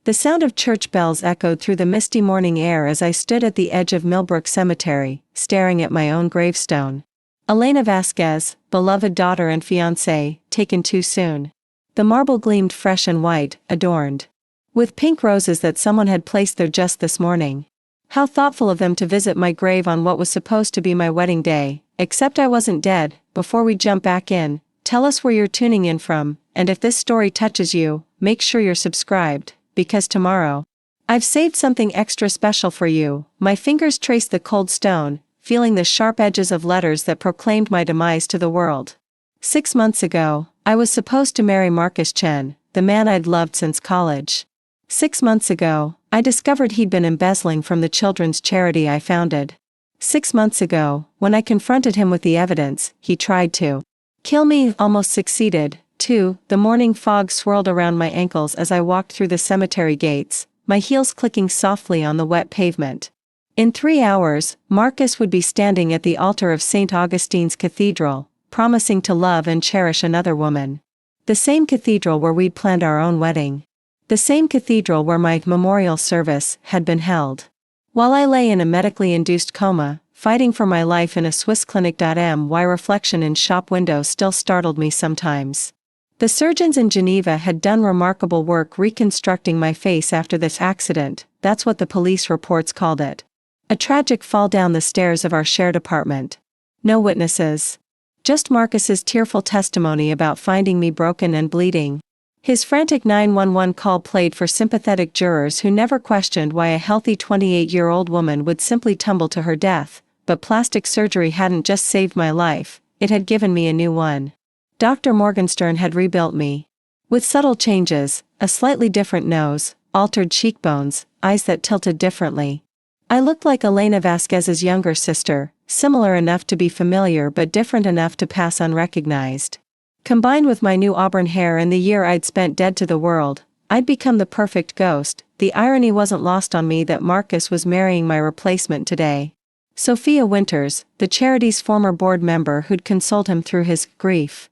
The sound of church bells echoed through the misty morning air as I stood at the edge of Millbrook Cemetery, staring at my own gravestone. Elena Vasquez, beloved daughter and fiancée, taken too soon. The marble gleamed fresh and white, adorned with pink roses that someone had placed there just this morning. How thoughtful of them to visit my grave on what was supposed to be my wedding day, except I wasn't dead. Before we jump back in, tell us where you're tuning in from, and if this story touches you, make sure you're subscribed, because tomorrow, I've saved something extra special for you. My fingers traced the cold stone, feeling the sharp edges of letters that proclaimed my demise to the world. 6 months ago, I was supposed to marry Marcus Chen, the man I'd loved since college. 6 months ago, I discovered he'd been embezzling from the children's charity I founded. 6 months ago, when I confronted him with the evidence, he tried to kill me, almost succeeded. 2. The morning fog swirled around my ankles as I walked through the cemetery gates, my heels clicking softly on the wet pavement. In 3 hours, Marcus would be standing at the altar of St. Augustine's Cathedral, promising to love and cherish another woman. The same cathedral where we'd planned our own wedding. The same cathedral where my memorial service had been held. While I lay in a medically induced coma, fighting for my life in a Swiss clinic. My reflection in shop windows still startled me sometimes. The surgeons in Geneva had done remarkable work reconstructing my face after this accident. That's what the police reports called it. A tragic fall down the stairs of our shared apartment. No witnesses. Just Marcus's tearful testimony about finding me broken and bleeding. His frantic 911 call played for sympathetic jurors who never questioned why a healthy 28-year-old woman would simply tumble to her death, but plastic surgery hadn't just saved my life, it had given me a new one. Dr. Morgenstern had rebuilt me. With subtle changes, a slightly different nose, altered cheekbones, eyes that tilted differently. I looked like Elena Vasquez's younger sister, similar enough to be familiar but different enough to pass unrecognized. Combined with my new auburn hair and the year I'd spent dead to the world, I'd become the perfect ghost. The irony wasn't lost on me that Marcus was marrying my replacement today. Sophia Winters, the charity's former board member who'd consoled him through his grief.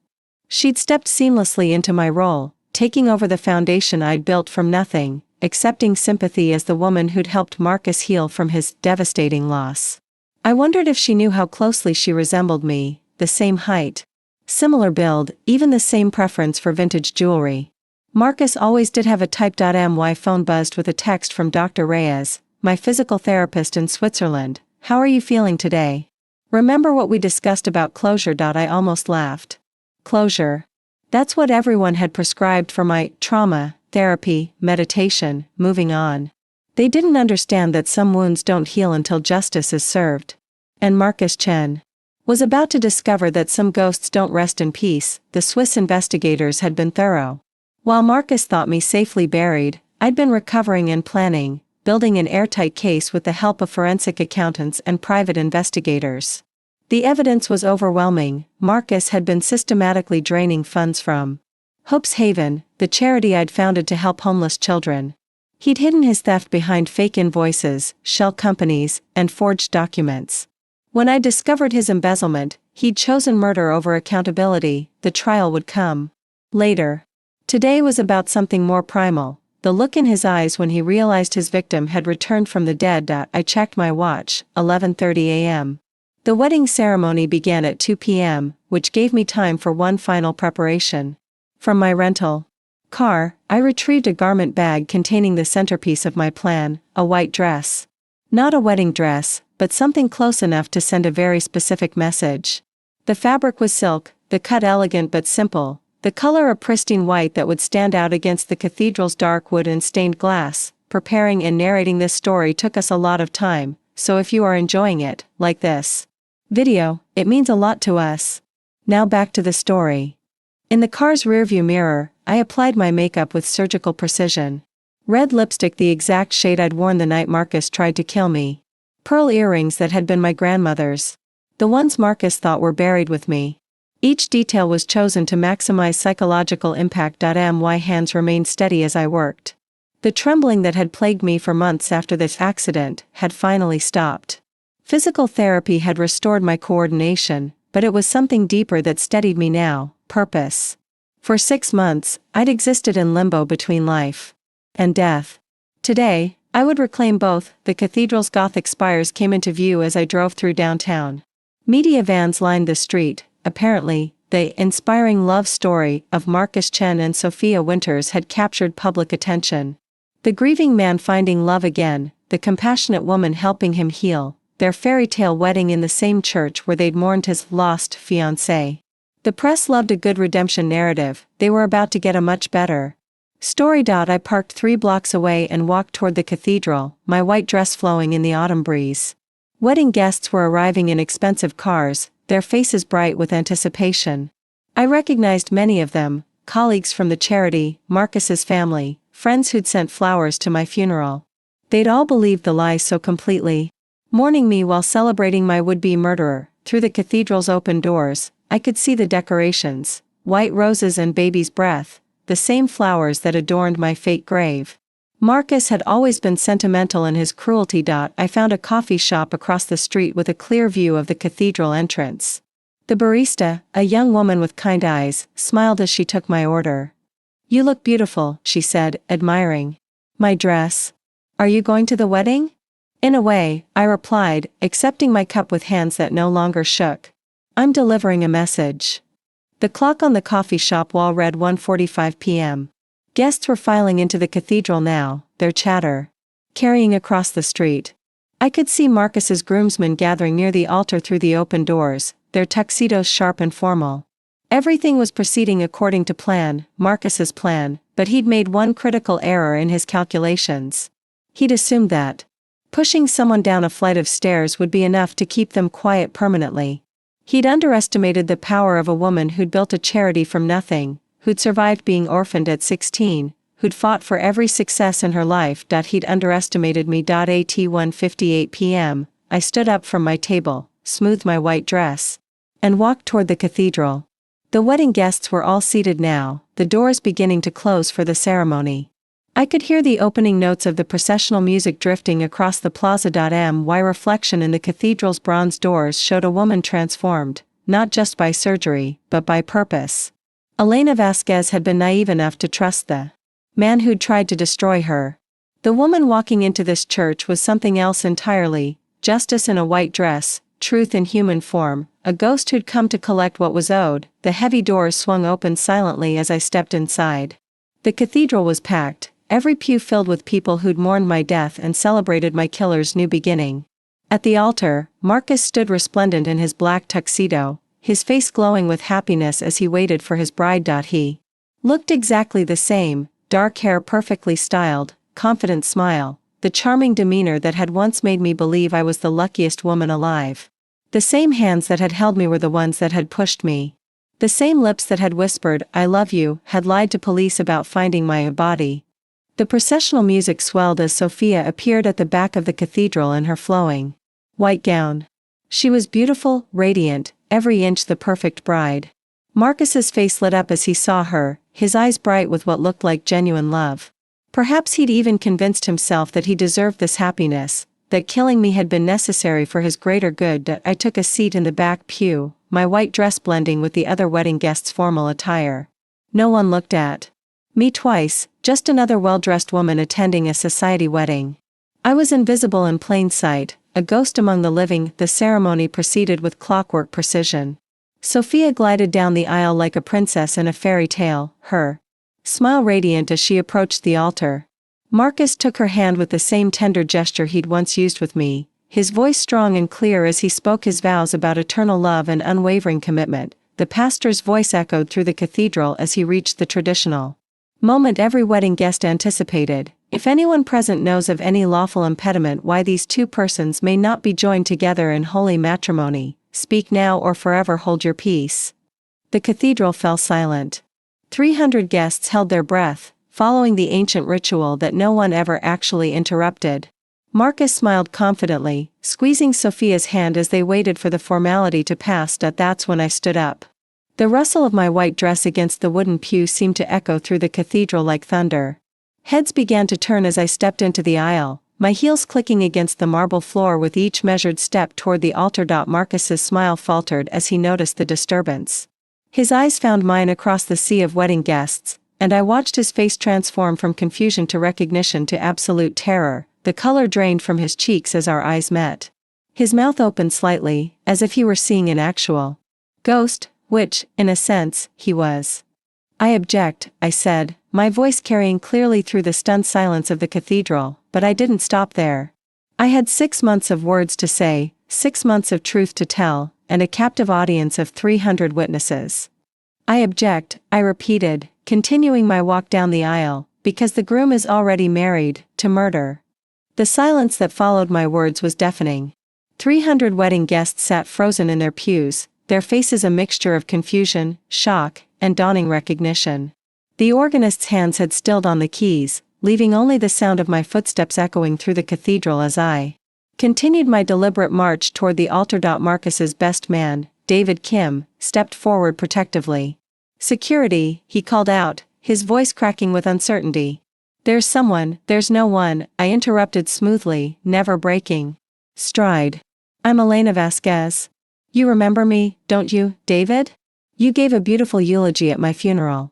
She'd stepped seamlessly into my role, taking over the foundation I'd built from nothing, accepting sympathy as the woman who'd helped Marcus heal from his devastating loss. I wondered if she knew how closely she resembled me, the same height. Similar build, even the same preference for vintage jewelry. Marcus always did have a type. My phone buzzed with a text from Dr. Reyes, my physical therapist in Switzerland. How are you feeling today? Remember what we discussed about closure? I almost laughed. Closure. That's what everyone had prescribed for my trauma, therapy, meditation, moving on. They didn't understand that some wounds don't heal until justice is served. And Marcus Chen was about to discover that some ghosts don't rest in peace. The Swiss investigators had been thorough. While Marcus thought me safely buried, I'd been recovering and planning, building an airtight case with the help of forensic accountants and private investigators. The evidence was overwhelming. Marcus had been systematically draining funds from Hope's Haven, the charity I'd founded to help homeless children. He'd hidden his theft behind fake invoices, shell companies, and forged documents. When I discovered his embezzlement, he'd chosen murder over accountability. The trial would come later. Today was about something more primal, the look in his eyes when he realized his victim had returned from the dead. I checked my watch, 11:30 a.m. The wedding ceremony began at 2 p.m., which gave me time for one final preparation. From my rental car, I retrieved a garment bag containing the centerpiece of my plan, a white dress. Not a wedding dress, but something close enough to send a very specific message. The fabric was silk, the cut elegant but simple, the color a pristine white that would stand out against the cathedral's dark wood and stained glass. Preparing and narrating this story took us a lot of time, so if you are enjoying it, like this video, it means a lot to us. Now back to the story. In the car's rearview mirror, I applied my makeup with surgical precision. Red lipstick, the exact shade I'd worn the night Marcus tried to kill me. Pearl earrings that had been my grandmother's. The ones Marcus thought were buried with me. Each detail was chosen to maximize psychological impact. My hands remained steady as I worked. The trembling that had plagued me for months after this accident had finally stopped. Physical therapy had restored my coordination, but it was something deeper that steadied me now: purpose. For 6 months, I'd existed in limbo between life and death. Today, I would reclaim both. The cathedral's Gothic spires came into view as I drove through downtown. Media vans lined the street. Apparently, the inspiring love story of Marcus Chen and Sophia Winters had captured public attention. The grieving man finding love again, the compassionate woman helping him heal, their fairy tale wedding in the same church where they'd mourned his lost fiancée. The press loved a good redemption narrative. They were about to get a much better story. I parked 3 blocks away and walked toward the cathedral, my white dress flowing in the autumn breeze. Wedding guests were arriving in expensive cars, their faces bright with anticipation. I recognized many of them, colleagues from the charity, Marcus's family, friends who'd sent flowers to my funeral. They'd all believed the lie so completely. Mourning me while celebrating my would-be murderer. Through the cathedral's open doors, I could see the decorations, white roses and baby's breath, the same flowers that adorned my fake grave. Marcus had always been sentimental in his cruelty. I found a coffee shop across the street with a clear view of the cathedral entrance. The barista, a young woman with kind eyes, smiled as she took my order. "You look beautiful," she said, admiring my dress. "Are you going to the wedding?" "In a way," I replied, accepting my cup with hands that no longer shook. "I'm delivering a message." The clock on the coffee shop wall read 1:45 p.m. Guests were filing into the cathedral now, their chatter carrying across the street. I could see Marcus's groomsmen gathering near the altar through the open doors, their tuxedos sharp and formal. Everything was proceeding according to plan, Marcus's plan, but he'd made one critical error in his calculations. He'd assumed that pushing someone down a flight of stairs would be enough to keep them quiet permanently. He'd underestimated the power of a woman who'd built a charity from nothing, who'd survived being orphaned at 16, who'd fought for every success in her life. He'd underestimated me. At 1:58 p.m., I stood up from my table, smoothed my white dress, and walked toward the cathedral. The wedding guests were all seated now, the doors beginning to close for the ceremony. I could hear the opening notes of the processional music drifting across the plaza. My reflection in the cathedral's bronze doors showed a woman transformed, not just by surgery, but by purpose. Elena Vasquez had been naive enough to trust the man who'd tried to destroy her. The woman walking into this church was something else entirely: justice in a white dress, truth in human form, a ghost who'd come to collect what was owed. The heavy doors swung open silently as I stepped inside. The cathedral was packed, every pew filled with people who'd mourned my death and celebrated my killer's new beginning. At the altar, Marcus stood resplendent in his black tuxedo, his face glowing with happiness as he waited for his bride. He looked exactly the same, dark hair perfectly styled, confident smile, the charming demeanor that had once made me believe I was the luckiest woman alive. The same hands that had held me were the ones that had pushed me. The same lips that had whispered, "I love you," had lied to police about finding my body. The processional music swelled as Sophia appeared at the back of the cathedral in her flowing white gown. She was beautiful, radiant, every inch the perfect bride. Marcus's face lit up as he saw her, his eyes bright with what looked like genuine love. Perhaps he'd even convinced himself that he deserved this happiness, that killing me had been necessary for his greater good. I took a seat in the back pew, my white dress blending with the other wedding guests' formal attire. No one looked at me twice, just another well-dressed woman attending a society wedding. I was invisible in plain sight, a ghost among the living. The ceremony proceeded with clockwork precision. Sophia glided down the aisle like a princess in a fairy tale, her smile radiant as she approached the altar. Marcus took her hand with the same tender gesture he'd once used with me, his voice strong and clear as he spoke his vows about eternal love and unwavering commitment. The pastor's voice echoed through the cathedral as he reached the traditional moment every wedding guest anticipated. If anyone present knows of any lawful impediment why these two persons may not be joined together in holy matrimony, speak now or forever hold your peace. The cathedral fell silent. 300 guests held their breath, following the ancient ritual that no one ever actually interrupted. Marcus smiled confidently, squeezing Sophia's hand as they waited for the formality to pass. That's when I stood up. The rustle of my white dress against the wooden pew seemed to echo through the cathedral like thunder. Heads began to turn as I stepped into the aisle, my heels clicking against the marble floor with each measured step toward the altar. Marcus's smile faltered as he noticed the disturbance. His eyes found mine across the sea of wedding guests, and I watched his face transform from confusion to recognition to absolute terror. The color drained from his cheeks as our eyes met. His mouth opened slightly, as if he were seeing an actual ghost, which, in a sense, he was. "I object," I said, my voice carrying clearly through the stunned silence of the cathedral, but I didn't stop there. I had 6 months of words to say, 6 months of truth to tell, and a captive audience of 300 witnesses. "I object," I repeated, continuing my walk down the aisle, "because the groom is already married, to murder." The silence that followed my words was deafening. 300 wedding guests sat frozen in their pews, their faces a mixture of confusion, shock, and dawning recognition. The organist's hands had stilled on the keys, leaving only the sound of my footsteps echoing through the cathedral as I continued my deliberate march toward the altar. Marcus's best man, David Kim, stepped forward protectively. "Security," he called out, his voice cracking with uncertainty. "There's someone." "There's no one," I interrupted smoothly, never breaking stride. "I'm Elena Vasquez. You remember me, don't you, David? You gave a beautiful eulogy at my funeral."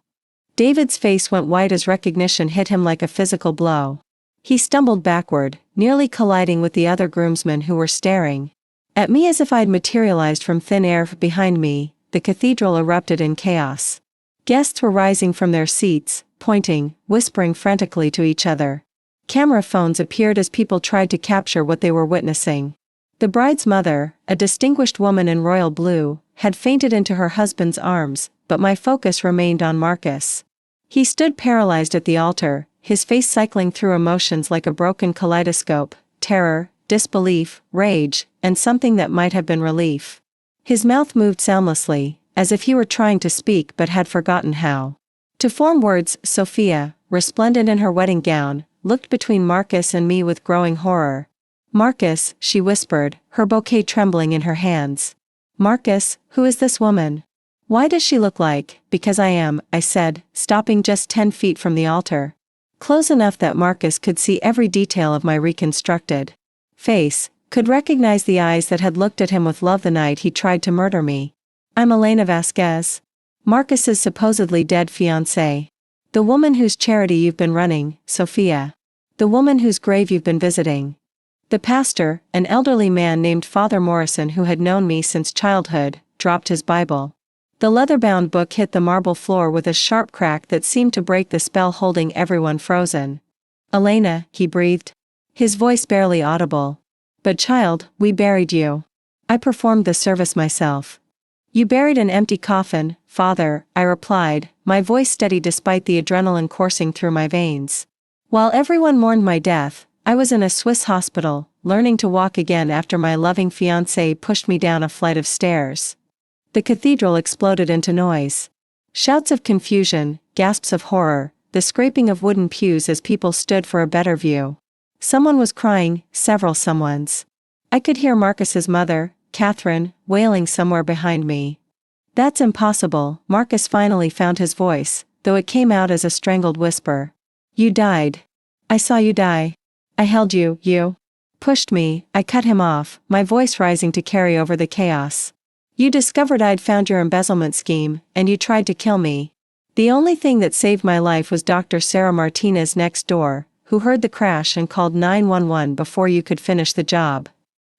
David's face went white as recognition hit him like a physical blow. He stumbled backward, nearly colliding with the other groomsmen who were staring at me as if I'd materialized from thin air behind me. The cathedral erupted in chaos. Guests were rising from their seats, pointing, whispering frantically to each other. Camera phones appeared as people tried to capture what they were witnessing. The bride's mother, a distinguished woman in royal blue, had fainted into her husband's arms, but my focus remained on Marcus. He stood paralyzed at the altar, his face cycling through emotions like a broken kaleidoscope: terror, disbelief, rage, and something that might have been relief. His mouth moved soundlessly, as if he were trying to speak but had forgotten how to form words. Sophia, resplendent in her wedding gown, looked between Marcus and me with growing horror. "Marcus," she whispered, her bouquet trembling in her hands. "Marcus, who is this woman? Why does she look like?" "Because I am," I said, stopping just 10 feet from the altar. Close enough that Marcus could see every detail of my reconstructed face, could recognize the eyes that had looked at him with love the night he tried to murder me. "I'm Elena Vasquez. Marcus's supposedly dead fiancée. The woman whose charity you've been running, Sophia. The woman whose grave you've been visiting." The pastor, an elderly man named Father Morrison who had known me since childhood, dropped his Bible. The leather-bound book hit the marble floor with a sharp crack that seemed to break the spell holding everyone frozen. "Elena," he breathed, his voice barely audible. "But child, we buried you. I performed the service myself." "You buried an empty coffin, Father," I replied, my voice steady despite the adrenaline coursing through my veins. While everyone mourned my death, I was in a Swiss hospital, learning to walk again after my loving fiancé pushed me down a flight of stairs. The cathedral exploded into noise. Shouts of confusion, gasps of horror, the scraping of wooden pews as people stood for a better view. Someone was crying, several someones. I could hear Marcus's mother, Catherine, wailing somewhere behind me. "That's impossible," Marcus finally found his voice, though it came out as a strangled whisper. "You died. I saw you die. I held you, you pushed me." I cut him off, my voice rising to carry over the chaos. "You discovered I'd found your embezzlement scheme, and you tried to kill me. The only thing that saved my life was Dr. Sarah Martinez next door, who heard the crash and called 911 before you could finish the job."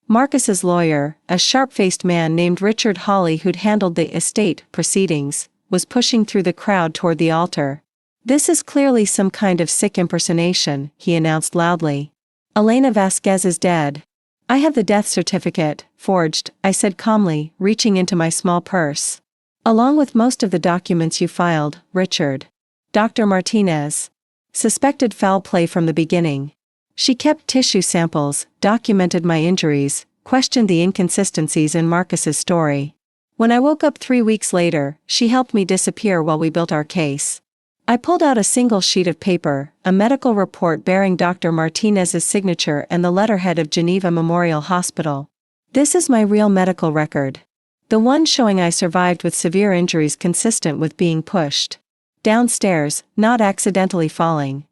Marcus's lawyer, a sharp-faced man named Richard Hawley who'd handled the estate proceedings, was pushing through the crowd toward the altar. "This is clearly some kind of sick impersonation," he announced loudly. "Elena Vasquez is dead. I have the death certificate, forged," I said calmly, reaching into my small purse. "Along with most of the documents you filed, Richard. Dr. Martinez suspected foul play from the beginning. She kept tissue samples, documented my injuries, questioned the inconsistencies in Marcus's story. When I woke up 3 weeks later, she helped me disappear while we built our case." I pulled out a single sheet of paper, a medical report bearing Dr. Martinez's signature and the letterhead of Geneva Memorial Hospital. "This is my real medical record. The one showing I survived with severe injuries consistent with being pushed downstairs, not accidentally falling."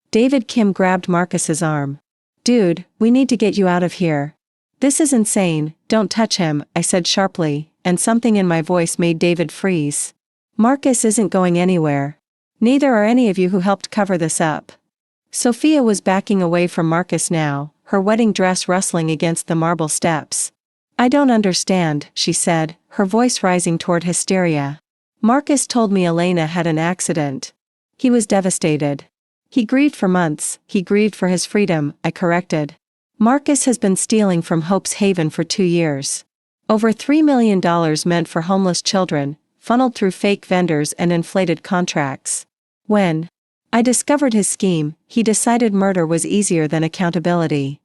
David Kim grabbed Marcus's arm. "Dude, we need to get you out of here. This is insane, don't touch him," I said sharply, and something in my voice made David freeze. "Marcus isn't going anywhere. Neither are any of you who helped cover this up. Sophia was backing away from Marcus now, her wedding dress rustling against the marble steps. I don't understand, she said, her voice rising toward hysteria. Marcus told me Elena had an accident. He was devastated. He grieved for months, he grieved for his freedom, I corrected. Marcus has been stealing from Hope's Haven for 2 years. Over $3 million meant for homeless children, funneled through fake vendors and inflated contracts. When I discovered his scheme, he decided murder was easier than accountability.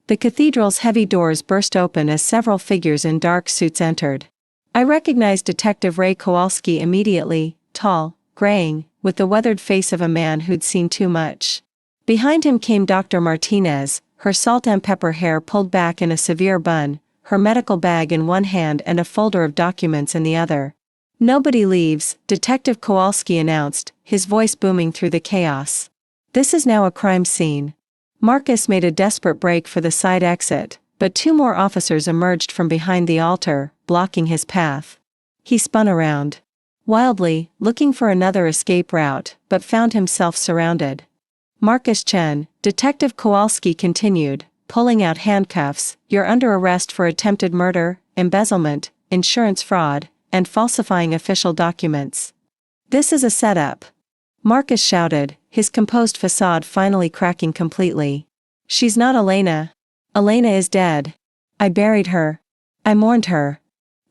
The cathedral's heavy doors burst open as several figures in dark suits entered. I recognized Detective Ray Kowalski immediately, tall, graying, with the weathered face of a man who'd seen too much. Behind him came Dr. Martinez, her salt and pepper hair pulled back in a severe bun, her medical bag in one hand and a folder of documents in the other. Nobody leaves, Detective Kowalski announced, his voice booming through the chaos. This is now a crime scene. Marcus made a desperate break for the side exit, but 2 more officers emerged from behind the altar, blocking his path. He spun around wildly, looking for another escape route, but found himself surrounded. Marcus Chen, Detective Kowalski continued, pulling out handcuffs, you're under arrest for attempted murder, embezzlement, insurance fraud, and falsifying official documents. This is a setup. Marcus shouted, his composed facade finally cracking completely. She's not Elena. Elena is dead. I buried her. I mourned her.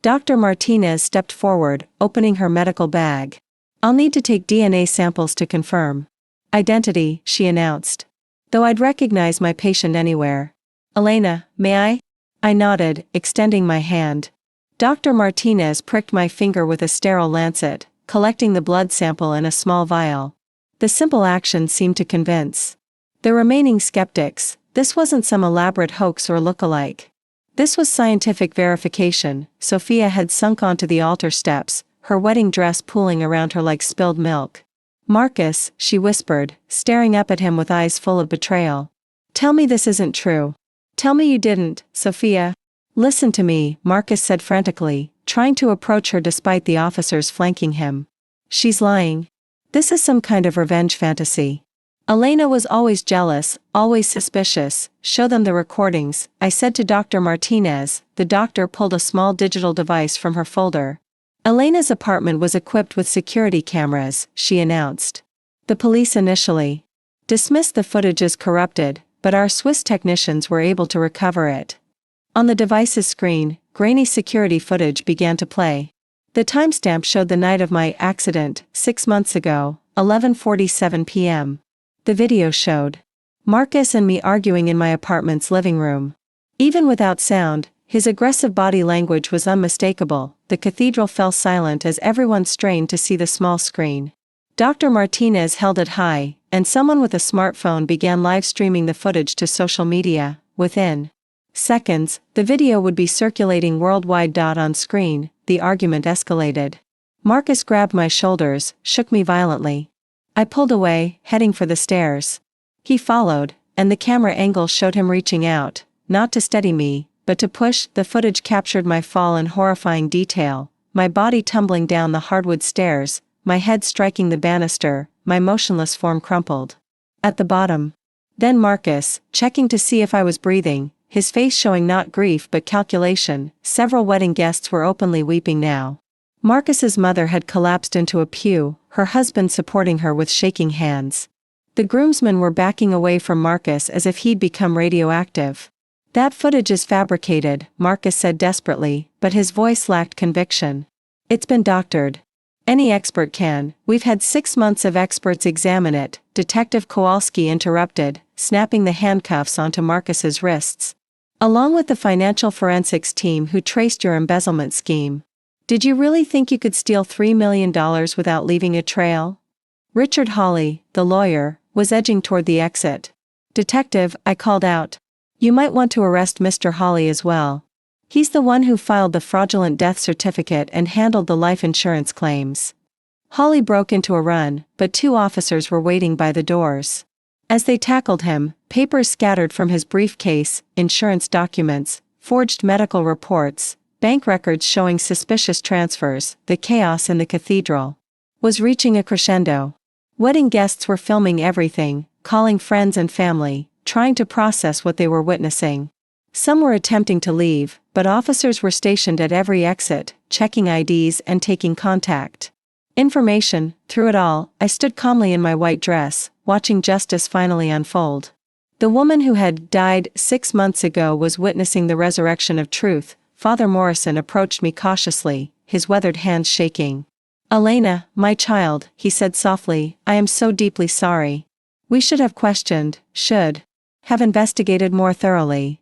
Dr. Martinez stepped forward, opening her medical bag. I'll need to take DNA samples to confirm identity, she announced. Though I'd recognize my patient anywhere. Elena, may I? I nodded, extending my hand. Dr. Martinez pricked my finger with a sterile lancet, collecting the blood sample in a small vial. The simple action seemed to convince the remaining skeptics. This wasn't some elaborate hoax or look-alike. This was scientific verification. Sophia had sunk onto the altar steps, her wedding dress pooling around her like spilled milk. Marcus, she whispered, staring up at him with eyes full of betrayal. Tell me this isn't true. Tell me you didn't, Sophia. Listen to me, Marcus said frantically, trying to approach her despite the officers flanking him. She's lying. This is some kind of revenge fantasy. Elena was always jealous, always suspicious. Show them the recordings, I said to Dr. Martinez. The doctor pulled a small digital device from her folder. Elena's apartment was equipped with security cameras, she announced. The police initially dismissed the footage as corrupted, but our Swiss technicians were able to recover it. On the device's screen, grainy security footage began to play. The timestamp showed the night of my accident, 6 months ago, 11:47 p.m. The video showed Marcus and me arguing in my apartment's living room. Even without sound, his aggressive body language was unmistakable. The cathedral fell silent as everyone strained to see the small screen. Dr. Martinez held it high, and someone with a smartphone began live streaming the footage to social media. Within seconds, the video would be circulating worldwide. On screen, the argument escalated. Marcus grabbed my shoulders, shook me violently. I pulled away, heading for the stairs. He followed, and the camera angle showed him reaching out, not to steady me, but to push. The footage captured my fall in horrifying detail, my body tumbling down the hardwood stairs, my head striking the banister, my motionless form crumpled at the bottom. Then Marcus, checking to see if I was breathing, his face showing not grief but calculation. Several wedding guests were openly weeping now. Marcus's mother had collapsed into a pew, her husband supporting her with shaking hands. The groomsmen were backing away from Marcus as if he'd become radioactive. That footage is fabricated, Marcus said desperately, but his voice lacked conviction. It's been doctored. Any expert can. We've had 6 months of experts examine it, Detective Kowalski interrupted, snapping the handcuffs onto Marcus's wrists. Along with the financial forensics team who traced your embezzlement scheme. Did you really think you could steal $3 million without leaving a trail? Richard Hawley, the lawyer, was edging toward the exit. Detective, I called out. You might want to arrest Mr. Hawley as well. He's the one who filed the fraudulent death certificate and handled the life insurance claims. Hawley broke into a run, but 2 officers were waiting by the doors. As they tackled him, papers scattered from his briefcase, insurance documents, forged medical reports, bank records showing suspicious transfers. The chaos in the cathedral was reaching a crescendo. Wedding guests were filming everything, calling friends and family, trying to process what they were witnessing. Some were attempting to leave, but officers were stationed at every exit, checking IDs and taking contact information. Through it all, I stood calmly in my white dress, watching justice finally unfold. The woman who had died 6 months ago was witnessing the resurrection of truth. Father Morrison approached me cautiously, his weathered hands shaking. "Elena, my child," he said softly, "I am so deeply sorry. We should have have investigated more thoroughly."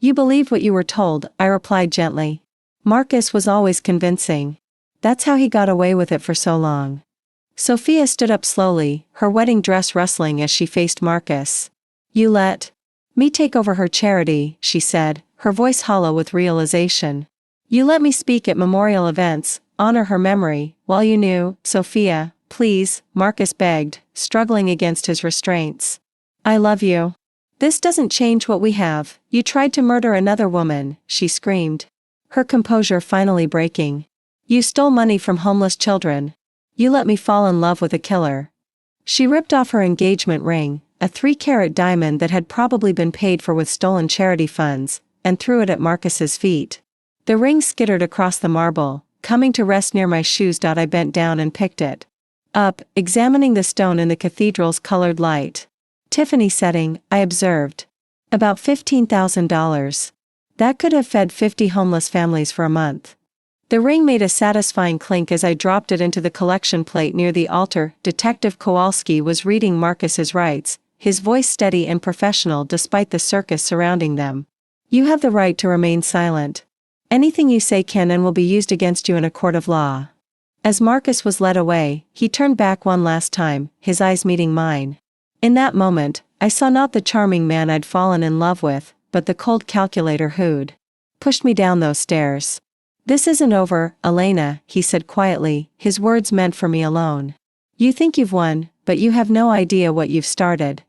"You believed what you were told," I replied gently. "Marcus was always convincing. That's how he got away with it for so long." Sophia stood up slowly, her wedding dress rustling as she faced Marcus. "You let me take over her charity," she said, her voice hollow with realization. "You let me speak at memorial events, honor her memory, while you knew." "Sophia, please," Marcus begged, struggling against his restraints. "I love you. This doesn't change what we have. You tried to murder another woman," she screamed, her composure finally breaking. "You stole money from homeless children. You let me fall in love with a killer." She ripped off her engagement ring, a 3-carat diamond that had probably been paid for with stolen charity funds, and threw it at Marcus's feet. The ring skittered across the marble, coming to rest near my shoes. I bent down and picked it up, examining the stone in the cathedral's colored light. "Tiffany setting," I observed. "About $15,000. That could have fed 50 homeless families for a month." The ring made a satisfying clink as I dropped it into the collection plate near the altar. Detective Kowalski was reading Marcus's rights, his voice steady and professional despite the circus surrounding them. "You have the right to remain silent. Anything you say can and will be used against you in a court of law." As Marcus was led away, he turned back one last time, his eyes meeting mine. In that moment, I saw not the charming man I'd fallen in love with, but the cold calculator who'd pushed me down those stairs. "This isn't over, Elena," he said quietly, his words meant for me alone. "You think you've won, but you have no idea what you've started."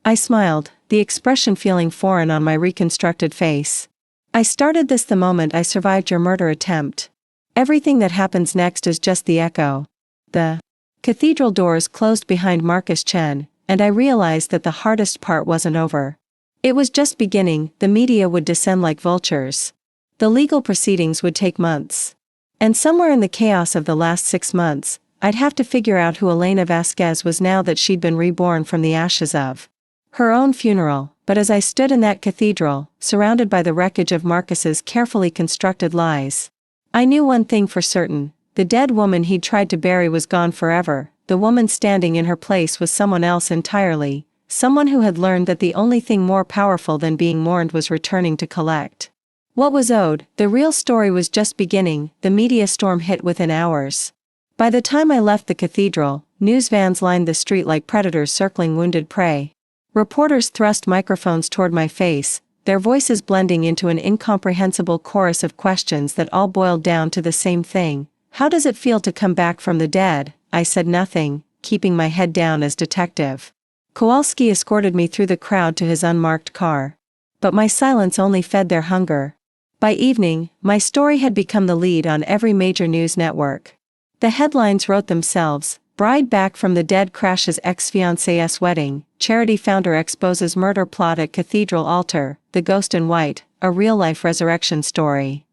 I smiled, the expression feeling foreign on my reconstructed face. "I started this the moment I survived your murder attempt. Everything that happens next is just the echo." The cathedral doors closed behind Marcus Chen, and I realized that the hardest part wasn't over. It was just beginning. The media would descend like vultures. The legal proceedings would take months. And somewhere in the chaos of the last 6 months, I'd have to figure out who Elena Vasquez was now that she'd been reborn from the ashes of her own funeral. But as I stood in that cathedral, surrounded by the wreckage of Marcus's carefully constructed lies, I knew one thing for certain: the dead woman he'd tried to bury was gone forever. The woman standing in her place was someone else entirely, someone who had learned that the only thing more powerful than being mourned was returning to collect what was owed. The real story was just beginning. The media storm hit within hours. By the time I left the cathedral, news vans lined the street like predators circling wounded prey. Reporters thrust microphones toward my face, their voices blending into an incomprehensible chorus of questions that all boiled down to the same thing: "How does it feel to come back from the dead?" I said nothing, keeping my head down as Detective Kowalski escorted me through the crowd to his unmarked car. But my silence only fed their hunger. By evening, my story had become the lead on every major news network. The headlines wrote themselves: "Bride back from the dead crashes ex-fiancé's wedding, charity founder exposes murder plot at cathedral altar, The Ghost in White, a real-life resurrection story."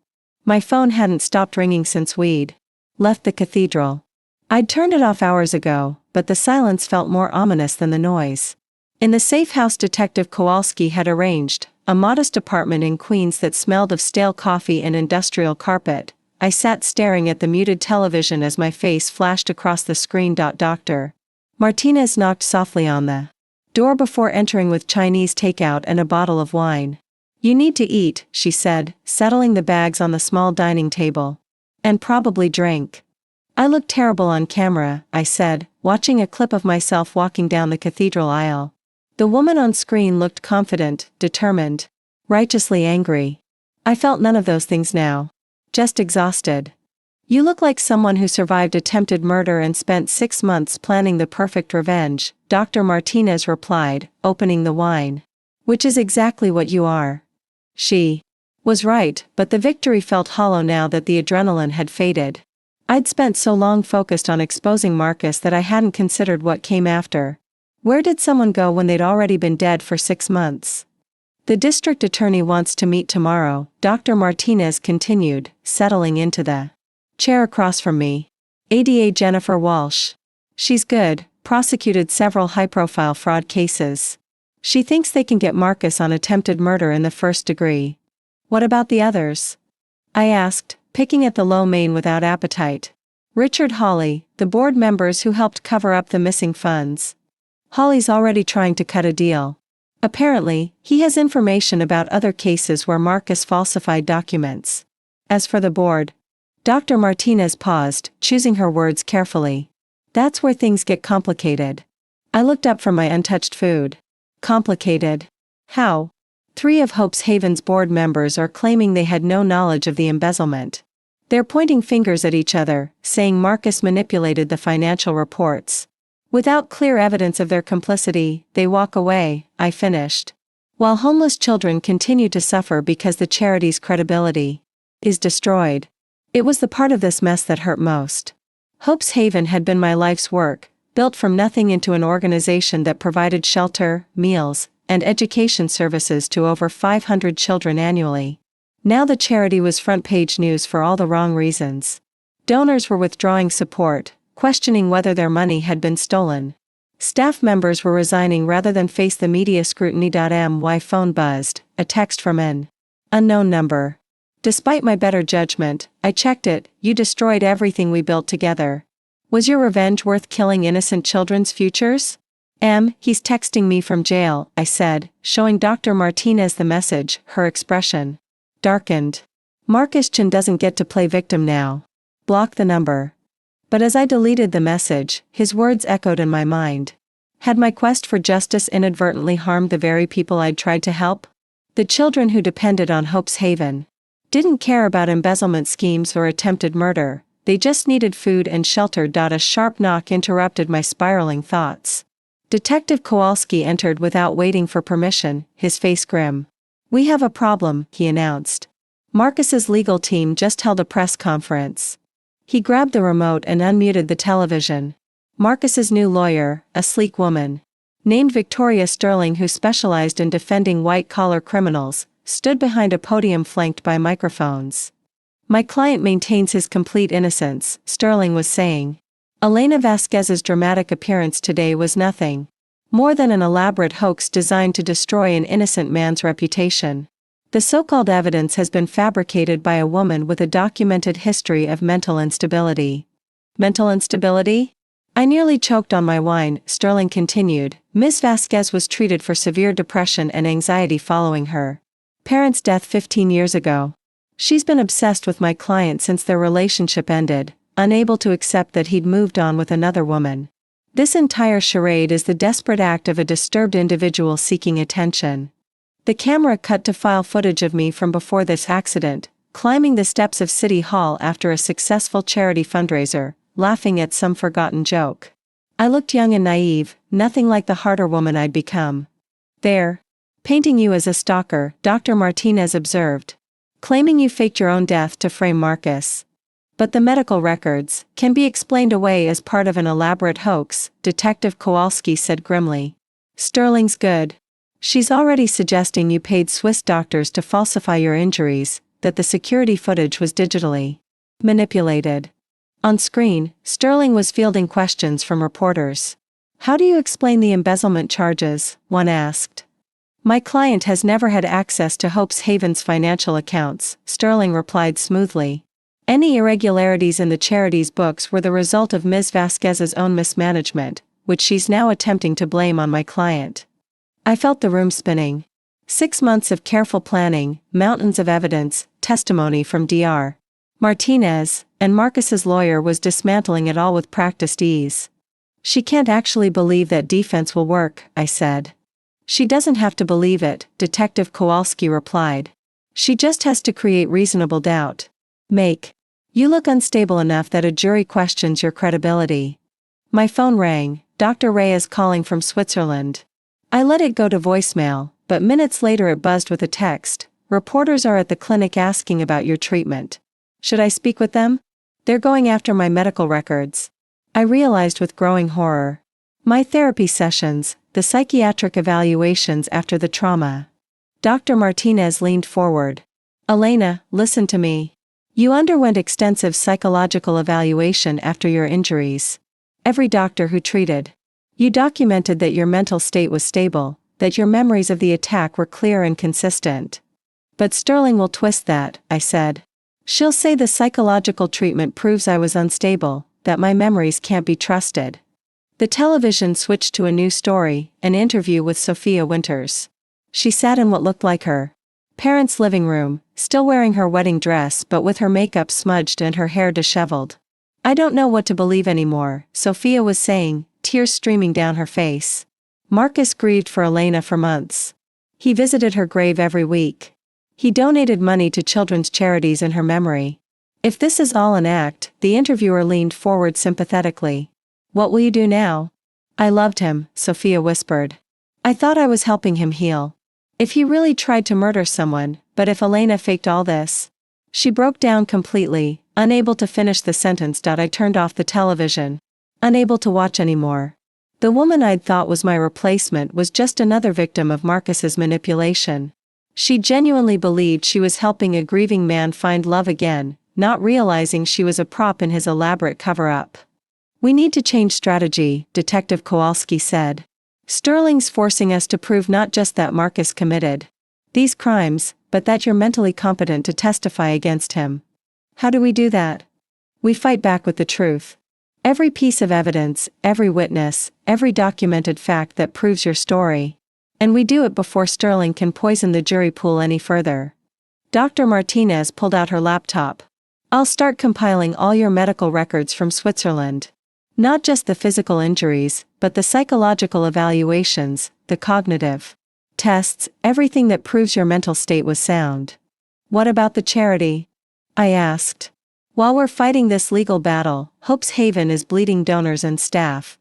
My phone hadn't stopped ringing since we'd left the cathedral. I'd turned it off hours ago, but the silence felt more ominous than the noise. In the safe house Detective Kowalski had arranged, a modest apartment in Queens that smelled of stale coffee and industrial carpet, I sat staring at the muted television as my face flashed across the screen. Dr. Martinez knocked softly on the door before entering with Chinese takeout and a bottle of wine. "You need to eat," she said, settling the bags on the small dining table. "And probably drink." "I look terrible on camera," I said, watching a clip of myself walking down the cathedral aisle. The woman on screen looked confident, determined, righteously angry. I felt none of those things now. Just exhausted. "You look like someone who survived attempted murder and spent 6 months planning the perfect revenge," Dr. Martinez replied, opening the wine. "Which is exactly what you are." She was right, but the victory felt hollow now that the adrenaline had faded. I'd spent so long focused on exposing Marcus that I hadn't considered what came after. Where did someone go when they'd already been dead for 6 months? The district attorney wants to meet tomorrow, Dr. Martinez continued, settling into the chair across from me. ADA Jennifer Walsh. She's good, prosecuted several high-profile fraud cases. She thinks they can get Marcus on attempted murder in the first degree. What about the others? I asked, picking at the lo mein without appetite. Richard Hawley, the board members who helped cover up the missing funds. Hawley's already trying to cut a deal. Apparently, he has information about other cases where Marcus falsified documents. As for the board, Dr. Martinez paused, choosing her words carefully. That's where things get complicated. I looked up from my untouched food. Complicated? How? 3 of Hope's Haven's board members are claiming they had no knowledge of the embezzlement. They're pointing fingers at each other, saying Marcus manipulated the financial reports. Without clear evidence of their complicity, they walk away, I finished. While homeless children continue to suffer because the charity's credibility is destroyed. It was the part of this mess that hurt most. Hope's Haven had been my life's work, built from nothing into an organization that provided shelter, meals, and education services to over 500 children annually. Now the charity was front-page news for all the wrong reasons. Donors were withdrawing support, questioning whether their money had been stolen. Staff members were resigning rather than face the media scrutiny. My phone buzzed, a text from an unknown number. Despite my better judgment, I checked it. You destroyed everything we built together. Was your revenge worth killing innocent children's futures? He's texting me from jail, I said, showing Dr. Martinez the message. Her expression darkened. Marcus Chin doesn't get to play victim now. Block the number. But as I deleted the message, his words echoed in my mind. Had my quest for justice inadvertently harmed the very people I'd tried to help? The children who depended on Hope's Haven didn't care about embezzlement schemes or attempted murder, they just needed food and shelter. A sharp knock interrupted my spiraling thoughts. Detective Kowalski entered without waiting for permission, his face grim. We have a problem, he announced. Marcus's legal team just held a press conference. He grabbed the remote and unmuted the television. Marcus's new lawyer, a sleek woman named Victoria Sterling who specialized in defending white-collar criminals, stood behind a podium flanked by microphones. My client maintains his complete innocence, Sterling was saying. Elena Vasquez's dramatic appearance today was nothing more than an elaborate hoax designed to destroy an innocent man's reputation. The so-called evidence has been fabricated by a woman with a documented history of mental instability. Mental instability? I nearly choked on my wine, Sterling continued. Ms. Vasquez was treated for severe depression and anxiety following her parents' death 15 years ago. She's been obsessed with my client since their relationship ended, unable to accept that he'd moved on with another woman. This entire charade is the desperate act of a disturbed individual seeking attention. The camera cut to file footage of me from before this accident, climbing the steps of City Hall after a successful charity fundraiser, laughing at some forgotten joke. I looked young and naive, nothing like the harder woman I'd become. There. Painting you as a stalker, Dr. Martinez observed. Claiming you faked your own death to frame Marcus. But the medical records can be explained away as part of an elaborate hoax, Detective Kowalski said grimly. Sterling's good. She's already suggesting you paid Swiss doctors to falsify your injuries, that the security footage was digitally manipulated. On screen, Sterling was fielding questions from reporters. How do you explain the embezzlement charges? One asked. My client has never had access to Hope's Haven's financial accounts, Sterling replied smoothly. Any irregularities in the charity's books were the result of Ms. Vasquez's own mismanagement, which she's now attempting to blame on my client. I felt the room spinning. 6 months of careful planning, mountains of evidence, testimony from Dr. Martinez, and Marcus's lawyer was dismantling it all with practiced ease. She can't actually believe that defense will work, I said. She doesn't have to believe it, Detective Kowalski replied. She just has to create reasonable doubt. Make you look unstable enough that a jury questions your credibility. My phone rang, Dr. Reyes calling from Switzerland. I let it go to voicemail, but minutes later it buzzed with a text. Reporters are at the clinic asking about your treatment. Should I speak with them? They're going after my medical records. I realized with growing horror. My therapy sessions, the psychiatric evaluations after the trauma. Dr. Martinez leaned forward. Elena, listen to me. You underwent extensive psychological evaluation after your injuries. Every doctor who treated. You documented that your mental state was stable, that your memories of the attack were clear and consistent. But Sterling will twist that, I said. She'll say the psychological treatment proves I was unstable, that my memories can't be trusted. The television switched to a new story, an interview with Sophia Winters. She sat in what looked like her parents' living room, still wearing her wedding dress but with her makeup smudged and her hair disheveled. I don't know what to believe anymore, Sophia was saying, tears streaming down her face. Marcus grieved for Elena for months. He visited her grave every week. He donated money to children's charities in her memory. If this is all an act, the interviewer leaned forward sympathetically. What will you do now? I loved him, Sophia whispered. I thought I was helping him heal. If he really tried to murder someone, but if Elena faked all this. She broke down completely, unable to finish the sentence. I turned off the television. Unable to watch anymore. The woman I'd thought was my replacement was just another victim of Marcus's manipulation. She genuinely believed she was helping a grieving man find love again, not realizing she was a prop in his elaborate cover-up. We need to change strategy, Detective Kowalski said. Sterling's forcing us to prove not just that Marcus committed these crimes, but that you're mentally competent to testify against him. How do we do that? We fight back with the truth. Every piece of evidence, every witness, every documented fact that proves your story. And we do it before Sterling can poison the jury pool any further. Dr. Martinez pulled out her laptop. I'll start compiling all your medical records from Switzerland. Not just the physical injuries, but the psychological evaluations, the cognitive tests, everything that proves your mental state was sound. What about the charity? I asked. While we're fighting this legal battle, Hope's Haven is bleeding donors and staff.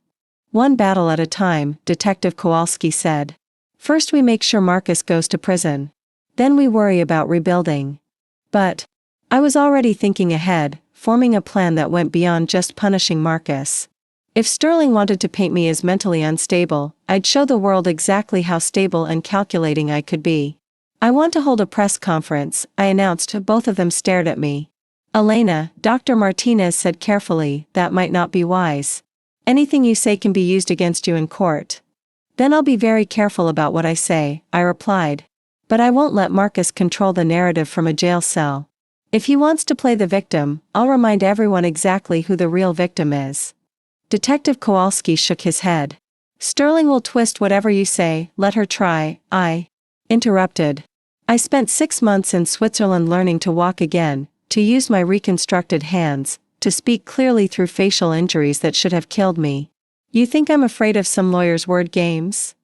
One battle at a time, Detective Kowalski said. First we make sure Marcus goes to prison. Then we worry about rebuilding. But I was already thinking ahead, forming a plan that went beyond just punishing Marcus. If Sterling wanted to paint me as mentally unstable, I'd show the world exactly how stable and calculating I could be. I want to hold a press conference, I announced. Both of them stared at me. Elena, Dr. Martinez said carefully, that might not be wise. Anything you say can be used against you in court. Then I'll be very careful about what I say, I replied. But I won't let Marcus control the narrative from a jail cell. If he wants to play the victim, I'll remind everyone exactly who the real victim is. Detective Kowalski shook his head. Sterling will twist whatever you say, let her try, I interrupted. I spent 6 months in Switzerland learning to walk again, to use my reconstructed hands, to speak clearly through facial injuries that should have killed me. You think I'm afraid of some lawyer's word games?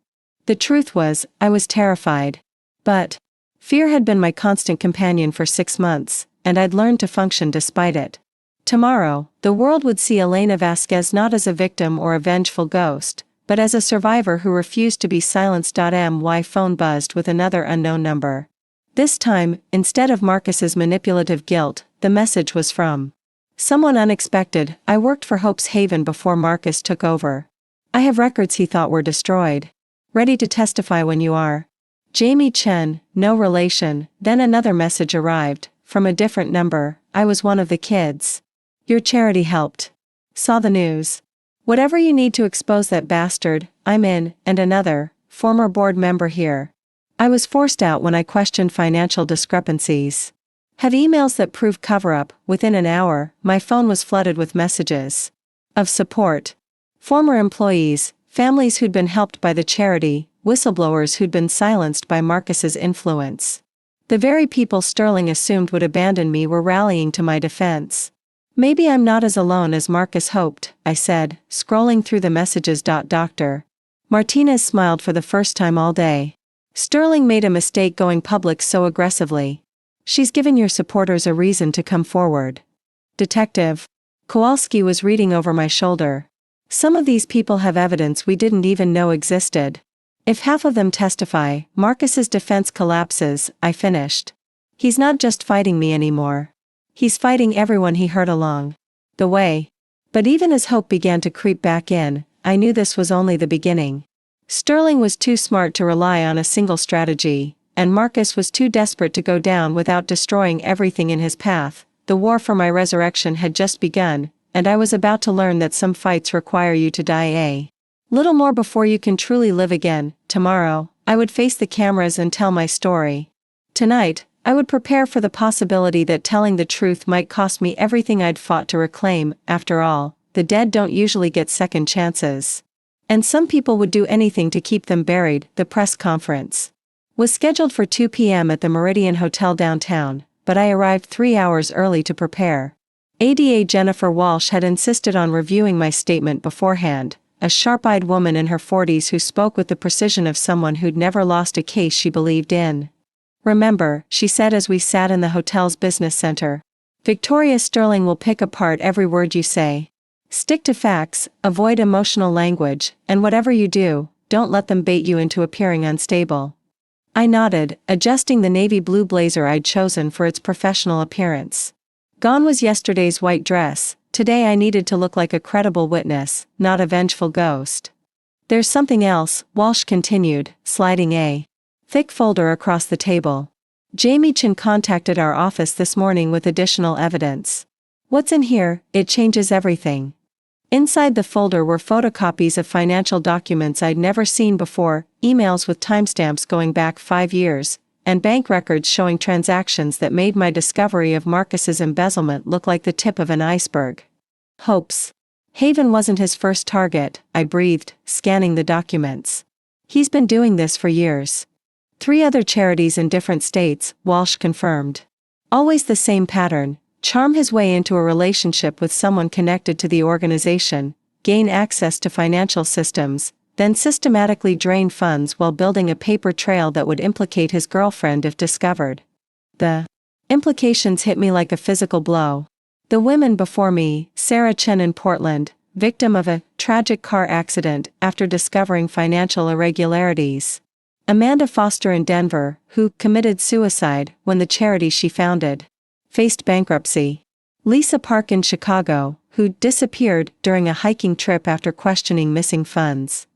The truth was, I was terrified. But fear had been my constant companion for 6 months, and I'd learned to function despite it. Tomorrow, the world would see Elena Vasquez not as a victim or a vengeful ghost, but as a survivor who refused to be silenced. My phone buzzed with another unknown number. This time, instead of Marcus's manipulative guilt, the message was from someone unexpected. I worked for Hope's Haven before Marcus took over. I have records he thought were destroyed. Ready to testify when you are. Jamie Chen, no relation. Then another message arrived, from a different number. I was one of the kids. Your charity helped. Saw the news. Whatever you need to expose that bastard, I'm in. And another, former board member here. I was forced out when I questioned financial discrepancies. Have emails that prove cover-up. Within an hour, my phone was flooded with messages of support. Former employees, families who'd been helped by the charity, whistleblowers who'd been silenced by Marcus's influence. The very people Sterling assumed would abandon me were rallying to my defense. Maybe I'm not as alone as Marcus hoped, I said, scrolling through the messages. Dr. Martinez smiled for the first time all day. Sterling made a mistake going public so aggressively. She's given your supporters a reason to come forward. Detective Kowalski was reading over my shoulder. Some of these people have evidence we didn't even know existed. If half of them testify, Marcus's defense collapses, I finished. He's not just fighting me anymore. He's fighting everyone he hurt along the way. But even as hope began to creep back in, I knew this was only the beginning. Sterling was too smart to rely on a single strategy, and Marcus was too desperate to go down without destroying everything in his path. The war for my resurrection had just begun, and I was about to learn that some fights require you to die a little more before you can truly live again. Tomorrow, I would face the cameras and tell my story. Tonight, I would prepare for the possibility that telling the truth might cost me everything I'd fought to reclaim. After all, the dead don't usually get second chances. And some people would do anything to keep them buried. The press conference was scheduled for 2 p.m. at the Meridian Hotel downtown, but I arrived 3 hours early to prepare. ADA Jennifer Walsh had insisted on reviewing my statement beforehand, a sharp-eyed woman in her 40s who spoke with the precision of someone who'd never lost a case she believed in. "Remember," she said as we sat in the hotel's business center, "Victoria Sterling will pick apart every word you say. Stick to facts, avoid emotional language, and whatever you do, don't let them bait you into appearing unstable." I nodded, adjusting the navy blue blazer I'd chosen for its professional appearance. Gone was yesterday's white dress. Today I needed to look like a credible witness, not a vengeful ghost. "There's something else," Walsh continued, sliding a thick folder across the table. "Jamie Chin contacted our office this morning with additional evidence. What's in here? It changes everything." Inside the folder were photocopies of financial documents I'd never seen before, emails with timestamps going back 5 years, and bank records showing transactions that made my discovery of Marcus's embezzlement look like the tip of an iceberg. Hopes Haven wasn't his first target, I breathed, scanning the documents. "He's been doing this for years." 3 other charities in different states, Walsh confirmed. "Always the same pattern. Charm his way into a relationship with someone connected to the organization, gain access to financial systems, then systematically drain funds while building a paper trail that would implicate his girlfriend if discovered." The implications hit me like a physical blow. The women before me, Sarah Chen in Portland, victim of a tragic car accident after discovering financial irregularities. Amanda Foster in Denver, who committed suicide when the charity she founded faced bankruptcy. Lisa Park in Chicago, who disappeared during a hiking trip after questioning missing funds.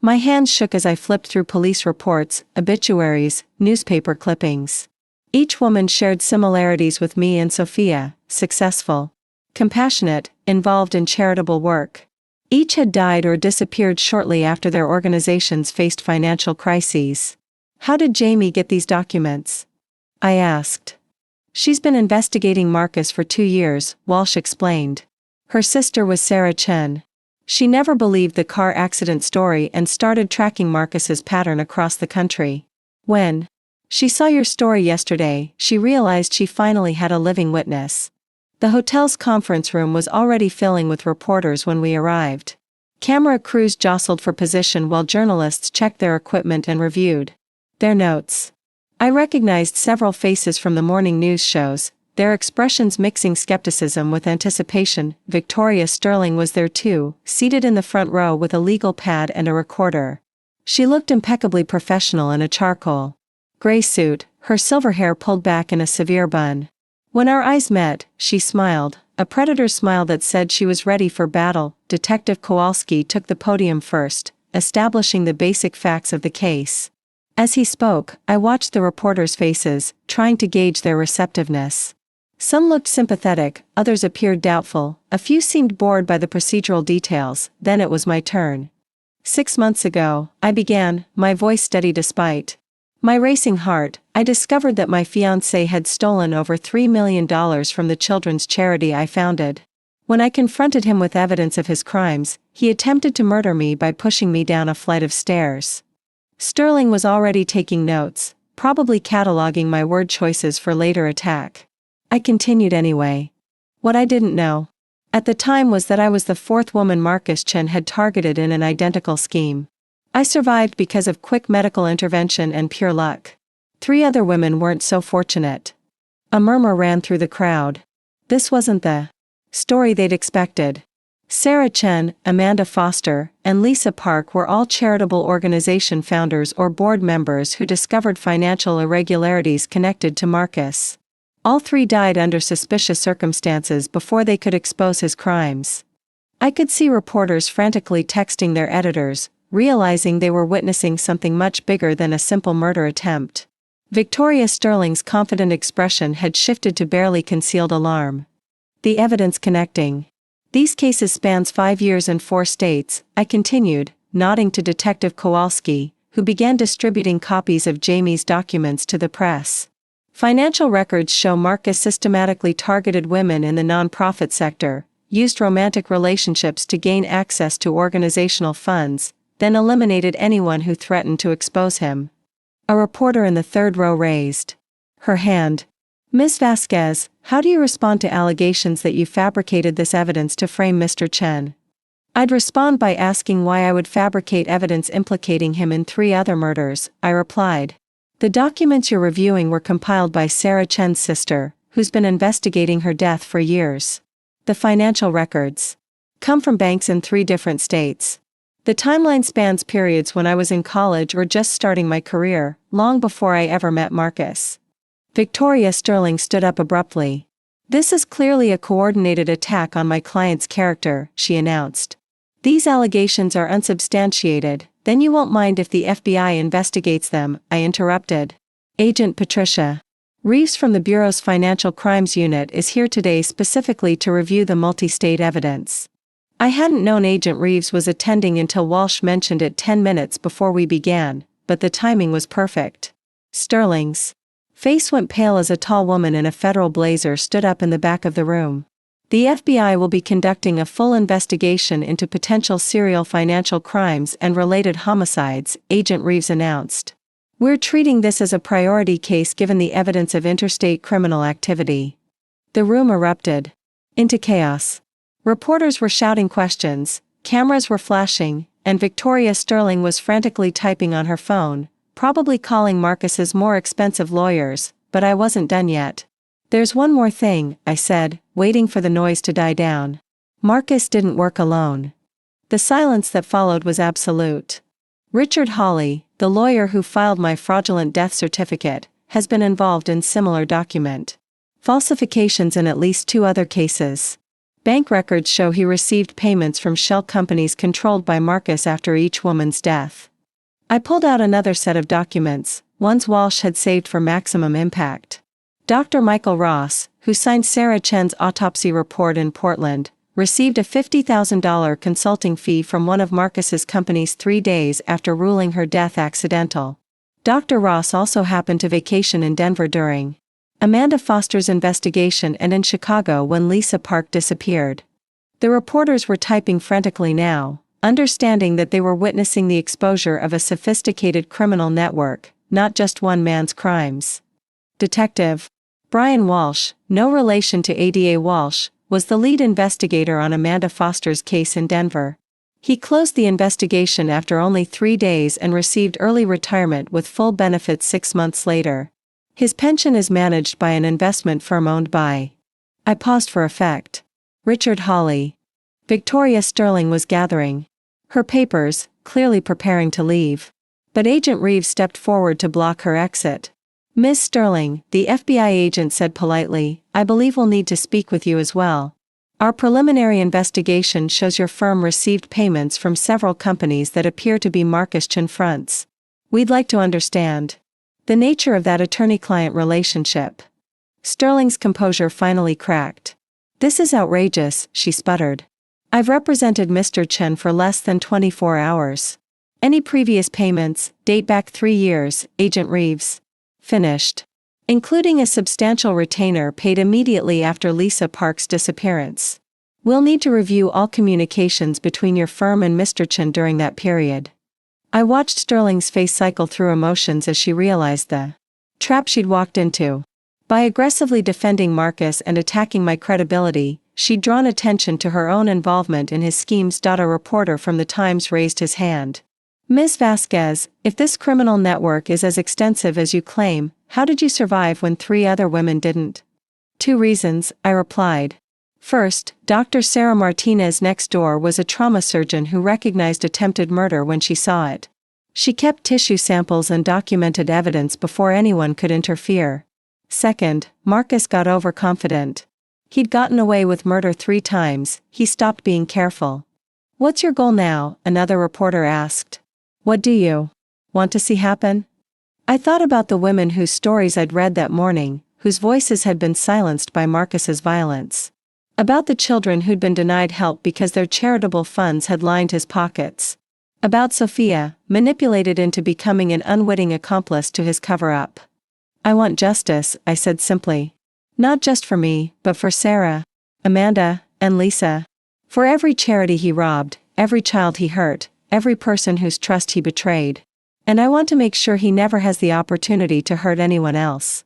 My hands shook as I flipped through police reports, obituaries, newspaper clippings. Each woman shared similarities with me and Sophia: successful, compassionate, involved in charitable work. Each had died or disappeared shortly after their organizations faced financial crises. "How did Jamie get these documents?" I asked. "She's been investigating Marcus for 2 years, Walsh explained. Her sister was Sarah Chen. She never believed the car accident story and started tracking Marcus's pattern across the country. When she saw your story yesterday, she realized she finally had a living witness." The hotel's conference room was already filling with reporters when we arrived. Camera crews jostled for position while journalists checked their equipment and reviewed their notes. I recognized several faces from the morning news shows, their expressions mixing skepticism with anticipation. Victoria Sterling was there too, seated in the front row with a legal pad and a recorder. She looked impeccably professional in a charcoal gray suit, her silver hair pulled back in a severe bun. When our eyes met, she smiled, a predator's smile that said she was ready for battle. Detective Kowalski took the podium first, establishing the basic facts of the case. As he spoke, I watched the reporters' faces, trying to gauge their receptiveness. Some looked sympathetic, others appeared doubtful, a few seemed bored by the procedural details. Then it was my turn. 6 months ago, I began, my voice steady despite my racing heart. I discovered that my fiancé had stolen over $3 million from the children's charity I founded. When I confronted him with evidence of his crimes, he attempted to murder me by pushing me down a flight of stairs. Sterling was already taking notes, probably cataloging my word choices for later attack. I continued anyway. What I didn't know at the time was that I was the 4th woman Marcus Chen had targeted in an identical scheme. I survived because of quick medical intervention and pure luck. 3 other women weren't so fortunate. A murmur ran through the crowd. This wasn't the story they'd expected. Sarah Chen, Amanda Foster, and Lisa Park were all charitable organization founders or board members who discovered financial irregularities connected to Marcus. All three died under suspicious circumstances before they could expose his crimes. I could see reporters frantically texting their editors, realizing they were witnessing something much bigger than a simple murder attempt. Victoria Sterling's confident expression had shifted to barely concealed alarm. The evidence connecting. These cases spans 5 years and 4 states, I continued, nodding to Detective Kowalski, who began distributing copies of Jamie's documents to the press. Financial records show Marcus systematically targeted women in the nonprofit sector, used romantic relationships to gain access to organizational funds, then eliminated anyone who threatened to expose him. A reporter in the third row raised her hand. Ms. Vasquez, how do you respond to allegations that you fabricated this evidence to frame Mr. Chen? I'd respond by asking why I would fabricate evidence implicating him in 3 other murders, I replied. The documents you're reviewing were compiled by Sarah Chen's sister, who's been investigating her death for years. The financial records come from banks in 3 different states. The timeline spans periods when I was in college or just starting my career, long before I ever met Marcus. Victoria Sterling stood up abruptly. This is clearly a coordinated attack on my client's character, she announced. These allegations are unsubstantiated, then you won't mind if the FBI investigates them, I interrupted. Agent Patricia Reeves from the Bureau's Financial Crimes Unit is here today specifically to review the multi-state evidence. I hadn't known Agent Reeves was attending until Walsh mentioned it 10 minutes before we began, but the timing was perfect. Sterling's face went pale as a tall woman in a federal blazer stood up in the back of the room. The FBI will be conducting a full investigation into potential serial financial crimes and related homicides, Agent Reeves announced. We're treating this as a priority case given the evidence of interstate criminal activity. The room erupted into chaos. Reporters were shouting questions, cameras were flashing, and Victoria Sterling was frantically typing on her phone, probably calling Marcus's more expensive lawyers, but I wasn't done yet. There's one more thing, I said, waiting for the noise to die down. Marcus didn't work alone. The silence that followed was absolute. Richard Hawley, the lawyer who filed my fraudulent death certificate, has been involved in similar document falsifications in at least 2 other cases. Bank records show he received payments from shell companies controlled by Marcus after each woman's death. I pulled out another set of documents, ones Walsh had saved for maximum impact. Dr. Michael Ross, who signed Sarah Chen's autopsy report in Portland, received a $50,000 consulting fee from one of Marcus's companies 3 days after ruling her death accidental. Dr. Ross also happened to vacation in Denver during Amanda Foster's investigation and in Chicago when Lisa Park disappeared. The reporters were typing frantically now, understanding that they were witnessing the exposure of a sophisticated criminal network, not just one man's crimes. Detective Brian Walsh, no relation to Ada Walsh, was the lead investigator on Amanda Foster's case in Denver. He closed the investigation after only 3 days and received early retirement with full benefits 6 months later. His pension is managed by an investment firm owned by. I paused for effect. Richard Hawley. Victoria Sterling was gathering her papers, clearly preparing to leave. But Agent Reeves stepped forward to block her exit. Ms. Sterling, the FBI agent said politely, I believe we'll need to speak with you as well. Our preliminary investigation shows your firm received payments from several companies that appear to be Marcus Chen fronts. We'd like to understand the nature of that attorney-client relationship. Sterling's composure finally cracked. This is outrageous, she sputtered. I've represented Mr. Chen for less than 24 hours. Any previous payments date back 3 years, Agent Reeves finished, including a substantial retainer paid immediately after Lisa Park's disappearance. We'll need to review all communications between your firm and Mr. Chen during that period. I watched Sterling's face cycle through emotions as she realized the trap she'd walked into. By aggressively defending Marcus and attacking my credibility, she'd drawn attention to her own involvement in his schemes. A reporter from the Times raised his hand. Ms. Vasquez, if this criminal network is as extensive as you claim, how did you survive when 3 other women didn't? 2 reasons, I replied. First, Dr. Sarah Martinez next door was a trauma surgeon who recognized attempted murder when she saw it. She kept tissue samples and documented evidence before anyone could interfere. Second, Marcus got overconfident. He'd gotten away with murder 3 times, he stopped being careful. "What's your goal now?" another reporter asked. "What do you want to see happen?" I thought about the women whose stories I'd read that morning, whose voices had been silenced by Marcus's violence. About the children who'd been denied help because their charitable funds had lined his pockets. About Sophia, manipulated into becoming an unwitting accomplice to his cover-up. "I want justice," I said simply. "Not just for me, but for Sarah, Amanda, and Lisa. For every charity he robbed, every child he hurt, every person whose trust he betrayed. And I want to make sure he never has the opportunity to hurt anyone else."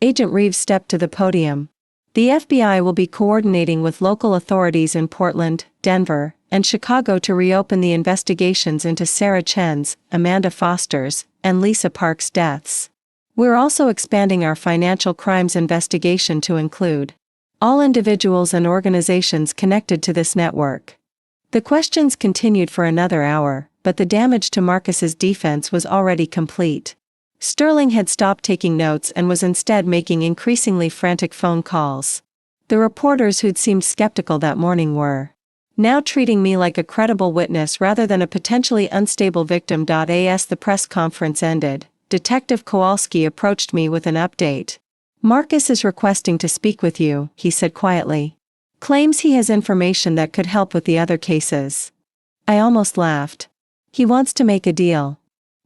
Agent Reeves stepped to the podium. "The FBI will be coordinating with local authorities in Portland, Denver, and Chicago to reopen the investigations into Sarah Chen's, Amanda Foster's, and Lisa Park's deaths. We're also expanding our financial crimes investigation to include all individuals and organizations connected to this network." The questions continued for another hour, but the damage to Marcus's defense was already complete. Sterling had stopped taking notes and was instead making increasingly frantic phone calls. The reporters who'd seemed skeptical that morning were now treating me like a credible witness rather than a potentially unstable victim. As the press conference ended, Detective Kowalski approached me with an update. "Marcus is requesting to speak with you," he said quietly. "Claims he has information that could help with the other cases." I almost laughed. "He wants to make a deal."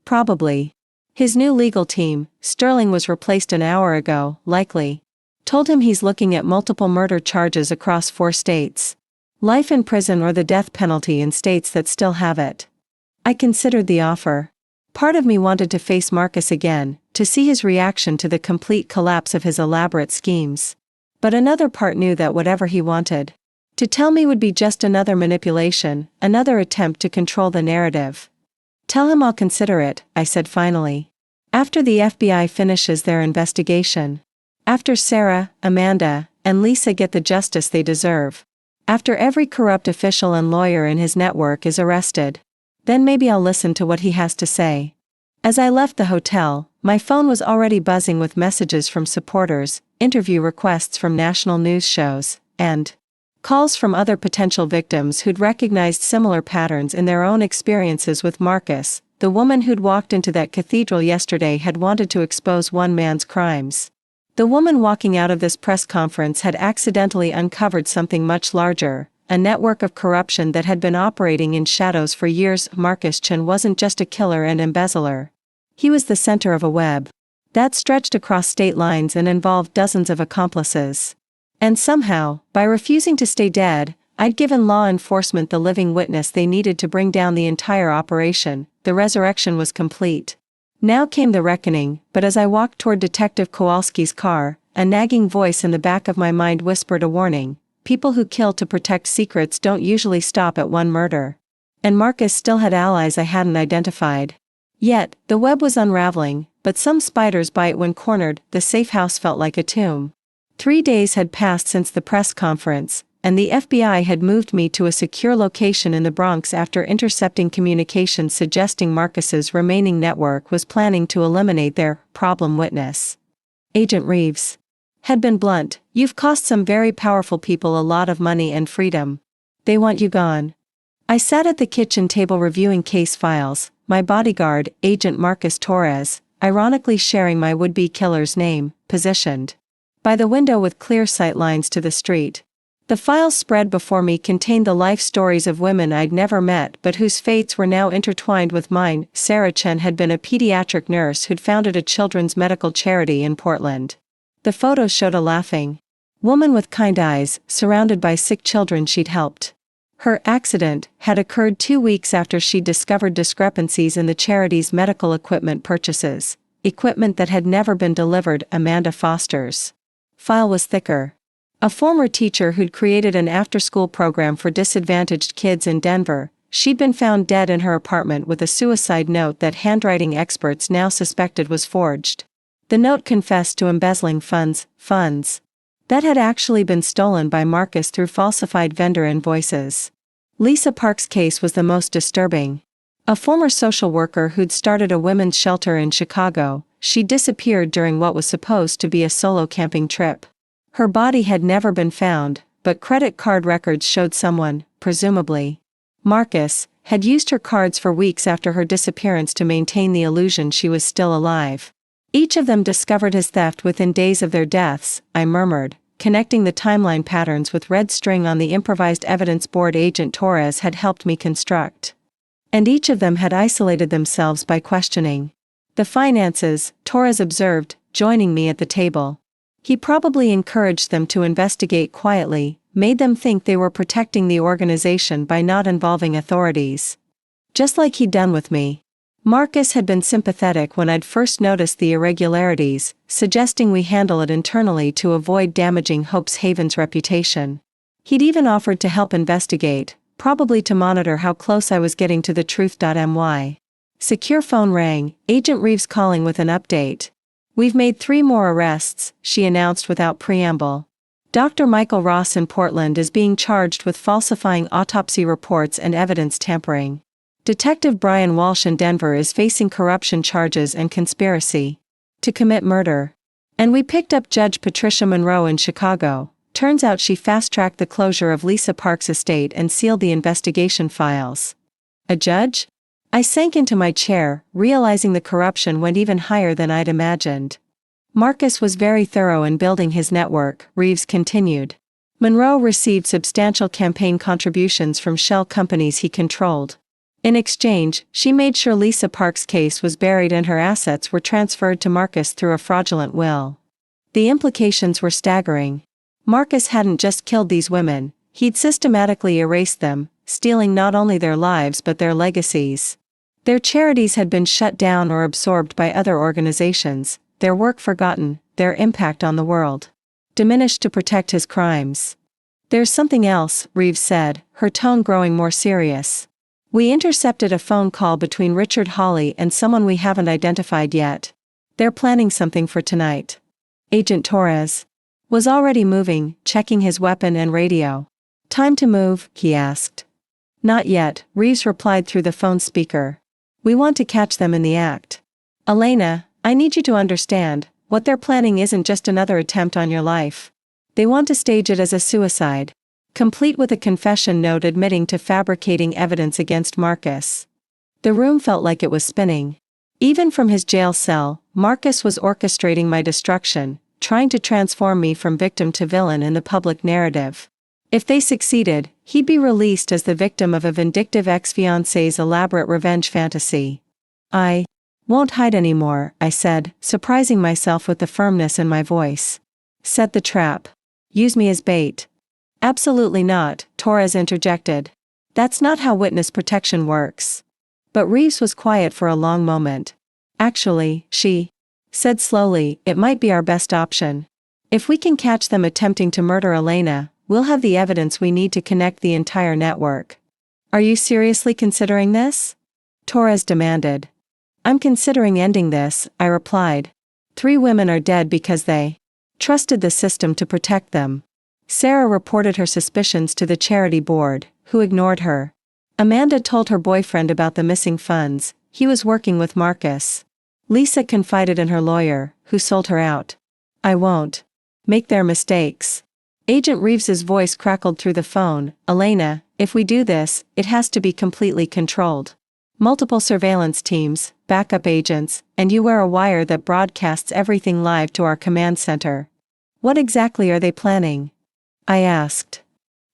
"Probably. His new legal team, Sterling was replaced an hour ago, likely. Told him he's looking at multiple murder charges across 4 states. Life in prison or the death penalty in states that still have it." I considered the offer. Part of me wanted to face Marcus again, to see his reaction to the complete collapse of his elaborate schemes. But another part knew that whatever he wanted to tell me would be just another manipulation, another attempt to control the narrative. "Tell him I'll consider it," I said finally. "After the FBI finishes their investigation. After Sarah, Amanda, and Lisa get the justice they deserve. After every corrupt official and lawyer in his network is arrested. Then maybe I'll listen to what he has to say." As I left the hotel, my phone was already buzzing with messages from supporters, interview requests from national news shows, and calls from other potential victims who'd recognized similar patterns in their own experiences with Marcus. The woman who'd walked into that cathedral yesterday had wanted to expose one man's crimes. The woman walking out of this press conference had accidentally uncovered something much larger, a network of corruption that had been operating in shadows for years. Marcus Chen wasn't just a killer and embezzler. He was the center of a web that stretched across state lines and involved dozens of accomplices. And somehow, by refusing to stay dead, I'd given law enforcement the living witness they needed to bring down the entire operation. The resurrection was complete. Now came the reckoning, but as I walked toward Detective Kowalski's car, a nagging voice in the back of my mind whispered a warning. People who kill to protect secrets don't usually stop at one murder. And Marcus still had allies I hadn't identified. Yet, the web was unraveling, but some spiders bite when cornered. The safe house felt like a tomb. 3 days had passed since the press conference, and the FBI had moved me to a secure location in the Bronx after intercepting communications suggesting Marcus's remaining network was planning to eliminate their problem witness. Agent Reeves had been blunt. "You've cost some very powerful people a lot of money and freedom. They want you gone." I sat at the kitchen table reviewing case files, my bodyguard, Agent Marcus Torres, ironically sharing my would-be killer's name, positioned by the window with clear sight lines to the street. The files spread before me contained the life stories of women I'd never met but whose fates were now intertwined with mine. Sarah Chen had been a pediatric nurse who'd founded a children's medical charity in Portland. The photos showed a laughing woman with kind eyes, surrounded by sick children she'd helped. Her accident had occurred 2 weeks after she'd discovered discrepancies in the charity's medical equipment purchases, equipment that had never been delivered. Amanda Foster's file was thicker. A former teacher who'd created an after-school program for disadvantaged kids in Denver, she'd been found dead in her apartment with a suicide note that handwriting experts now suspected was forged. The note confessed to embezzling funds that had actually been stolen by Marcus through falsified vendor invoices. Lisa Park's case was the most disturbing. A former social worker who'd started a women's shelter in Chicago, she disappeared during what was supposed to be a solo camping trip. Her body had never been found, but credit card records showed someone, presumably Marcus, had used her cards for weeks after her disappearance to maintain the illusion she was still alive. Each of them discovered his theft within days of their deaths, I murmured, connecting the timeline patterns with red string on the improvised evidence board Agent Torres had helped me construct. And each of them had isolated themselves by questioning the finances, Torres observed, joining me at the table. He probably encouraged them to investigate quietly, made them think they were protecting the organization by not involving authorities. Just like he'd done with me. Marcus had been sympathetic when I'd first noticed the irregularities, suggesting we handle it internally to avoid damaging Hope's Haven's reputation. He'd even offered to help investigate, probably to monitor how close I was getting to the truth.my. Secure phone rang, Agent Reeves calling with an update. "We've made 3 more arrests," she announced without preamble. Dr. Michael Ross in Portland is being charged with falsifying autopsy reports and evidence tampering. Detective Brian Walsh in Denver is facing corruption charges and conspiracy to commit murder. And we picked up Judge Patricia Monroe in Chicago. Turns out she fast-tracked the closure of Lisa Parks' estate and sealed the investigation files. A judge? I sank into my chair, realizing the corruption went even higher than I'd imagined. Marcus was very thorough in building his network, Reeves continued. Monroe received substantial campaign contributions from shell companies he controlled. In exchange, she made sure Lisa Parks' case was buried and her assets were transferred to Marcus through a fraudulent will. The implications were staggering. Marcus hadn't just killed these women, he'd systematically erased them, stealing not only their lives but their legacies. Their charities had been shut down or absorbed by other organizations, their work forgotten, their impact on the world diminished to protect his crimes. "There's something else," Reeves said, her tone growing more serious. "We intercepted a phone call between Richard Hawley and someone we haven't identified yet. They're planning something for tonight." Agent Torres was already moving, checking his weapon and radio. "Time to move?" he asked. "Not yet," Reeves replied through the phone speaker. "We want to catch them in the act. Elena, I need you to understand, what they're planning isn't just another attempt on your life. They want to stage it as a suicide, complete with a confession note admitting to fabricating evidence against Marcus." The room felt like it was spinning. Even from his jail cell, Marcus was orchestrating my destruction, trying to transform me from victim to villain in the public narrative. If they succeeded, he'd be released as the victim of a vindictive ex-fiancé's elaborate revenge fantasy. "I won't hide anymore," I said, surprising myself with the firmness in my voice. "Set the trap. Use me as bait." "Absolutely not," Torres interjected. "That's not how witness protection works." But Reeves was quiet for a long moment. "Actually," she said slowly, "it might be our best option. If we can catch them attempting to murder Elena, we'll have the evidence we need to connect the entire network." "Are you seriously considering this?" Torres demanded. "I'm considering ending this," I replied. 3 women are dead because they trusted the system to protect them. Sarah reported her suspicions to the charity board, who ignored her. Amanda told her boyfriend about the missing funds, he was working with Marcus. Lisa confided in her lawyer, who sold her out. "I won't make their mistakes." Agent Reeves's voice crackled through the phone. "Elena, if we do this, it has to be completely controlled. Multiple surveillance teams, backup agents, and you wear a wire that broadcasts everything live to our command center." "What exactly are they planning?" I asked.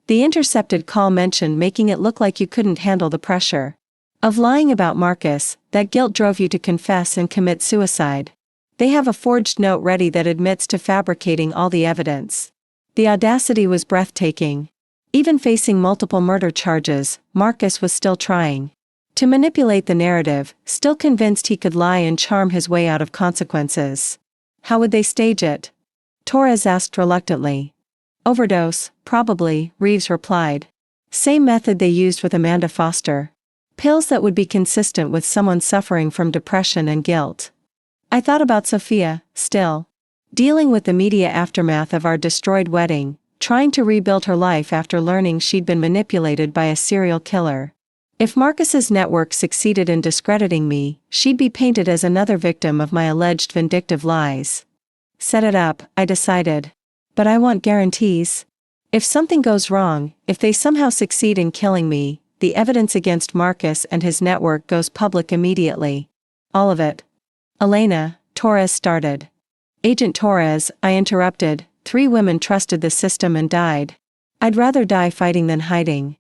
The intercepted call mentioned making it look like you couldn't handle the pressure of lying about Marcus, that guilt drove you to confess and commit suicide. They have a forged note ready that admits to fabricating all the evidence. The audacity was breathtaking. Even facing multiple murder charges, Marcus was still trying to manipulate the narrative, still convinced he could lie and charm his way out of consequences. "How would they stage it?" Torres asked reluctantly. "Overdose, probably," Reeves replied. "Same method they used with Amanda Foster. Pills that would be consistent with someone suffering from depression and guilt." I thought about Sophia, still dealing with the media aftermath of our destroyed wedding, trying to rebuild her life after learning she'd been manipulated by a serial killer. If Marcus's network succeeded in discrediting me, she'd be painted as another victim of my alleged vindictive lies. Set it up, I decided. But I want guarantees. If something goes wrong, if they somehow succeed in killing me, the evidence against Marcus and his network goes public immediately. All of it. Elena, Torres started. Agent Torres, I interrupted, 3 women trusted the system and died. I'd rather die fighting than hiding.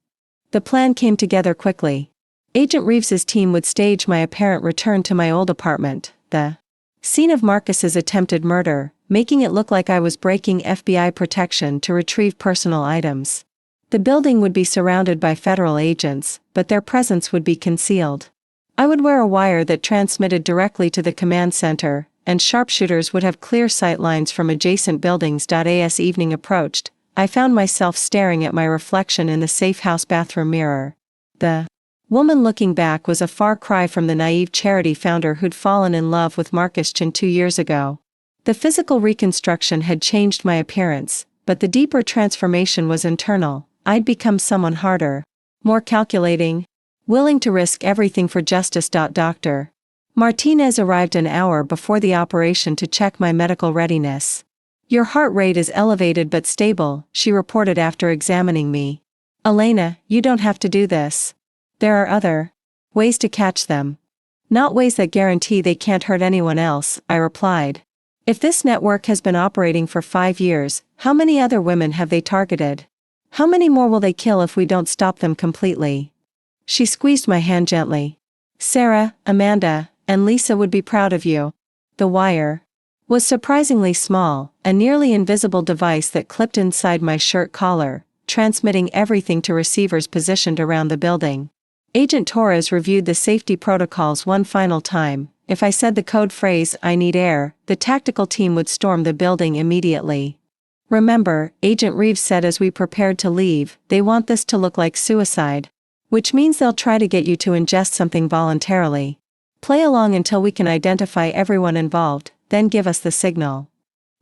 The plan came together quickly. Agent Reeves's team would stage my apparent return to my old apartment, the scene of Marcus's attempted murder, making it look like I was breaking FBI protection to retrieve personal items. The building would be surrounded by federal agents, but their presence would be concealed. I would wear a wire that transmitted directly to the command center, and sharpshooters would have clear sight lines from adjacent buildings. As evening approached, I found myself staring at my reflection in the safe house bathroom mirror. The woman looking back was a far cry from the naive charity founder who'd fallen in love with Marcus Chin 2 years ago. The physical reconstruction had changed my appearance, but the deeper transformation was internal. I'd become someone harder, more calculating, willing to risk everything for justice. Dr. Martinez arrived an hour before the operation to check my medical readiness. Your heart rate is elevated but stable, she reported after examining me. Elena, you don't have to do this. There are other ways to catch them. Not ways that guarantee they can't hurt anyone else, I replied. If this network has been operating for 5 years, how many other women have they targeted? How many more will they kill if we don't stop them completely? She squeezed my hand gently. Sarah, Amanda, and Lisa would be proud of you. The wire was surprisingly small, a nearly invisible device that clipped inside my shirt collar, transmitting everything to receivers positioned around the building. Agent Torres reviewed the safety protocols one final time. If I said the code phrase, "I need air," the tactical team would storm the building immediately. Remember, Agent Reeves said as we prepared to leave, they want this to look like suicide. Which means they'll try to get you to ingest something voluntarily. Play along until we can identify everyone involved, then give us the signal.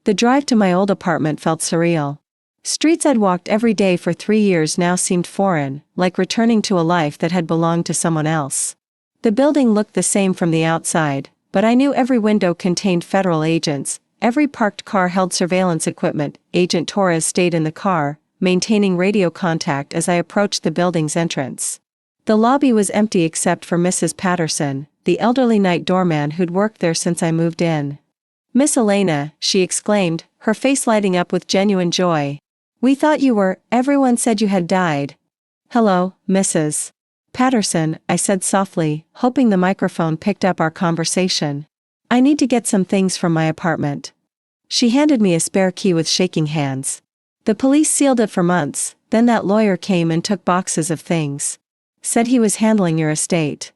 The drive to my old apartment felt surreal. Streets I'd walked every day for 3 years now seemed foreign, like returning to a life that had belonged to someone else. The building looked the same from the outside, but I knew every window contained federal agents, every parked car held surveillance equipment. Agent Torres stayed in the car, maintaining radio contact as I approached the building's entrance. The lobby was empty except for Mrs. Patterson, the elderly night doorman who'd worked there since I moved in. Miss Elena, she exclaimed, her face lighting up with genuine joy. We thought you were, everyone said you had died. Hello, Mrs. Patterson, I said softly, hoping the microphone picked up our conversation. I need to get some things from my apartment. She handed me a spare key with shaking hands. The police sealed it for months, then that lawyer came and took boxes of things. Said he was handling your estate.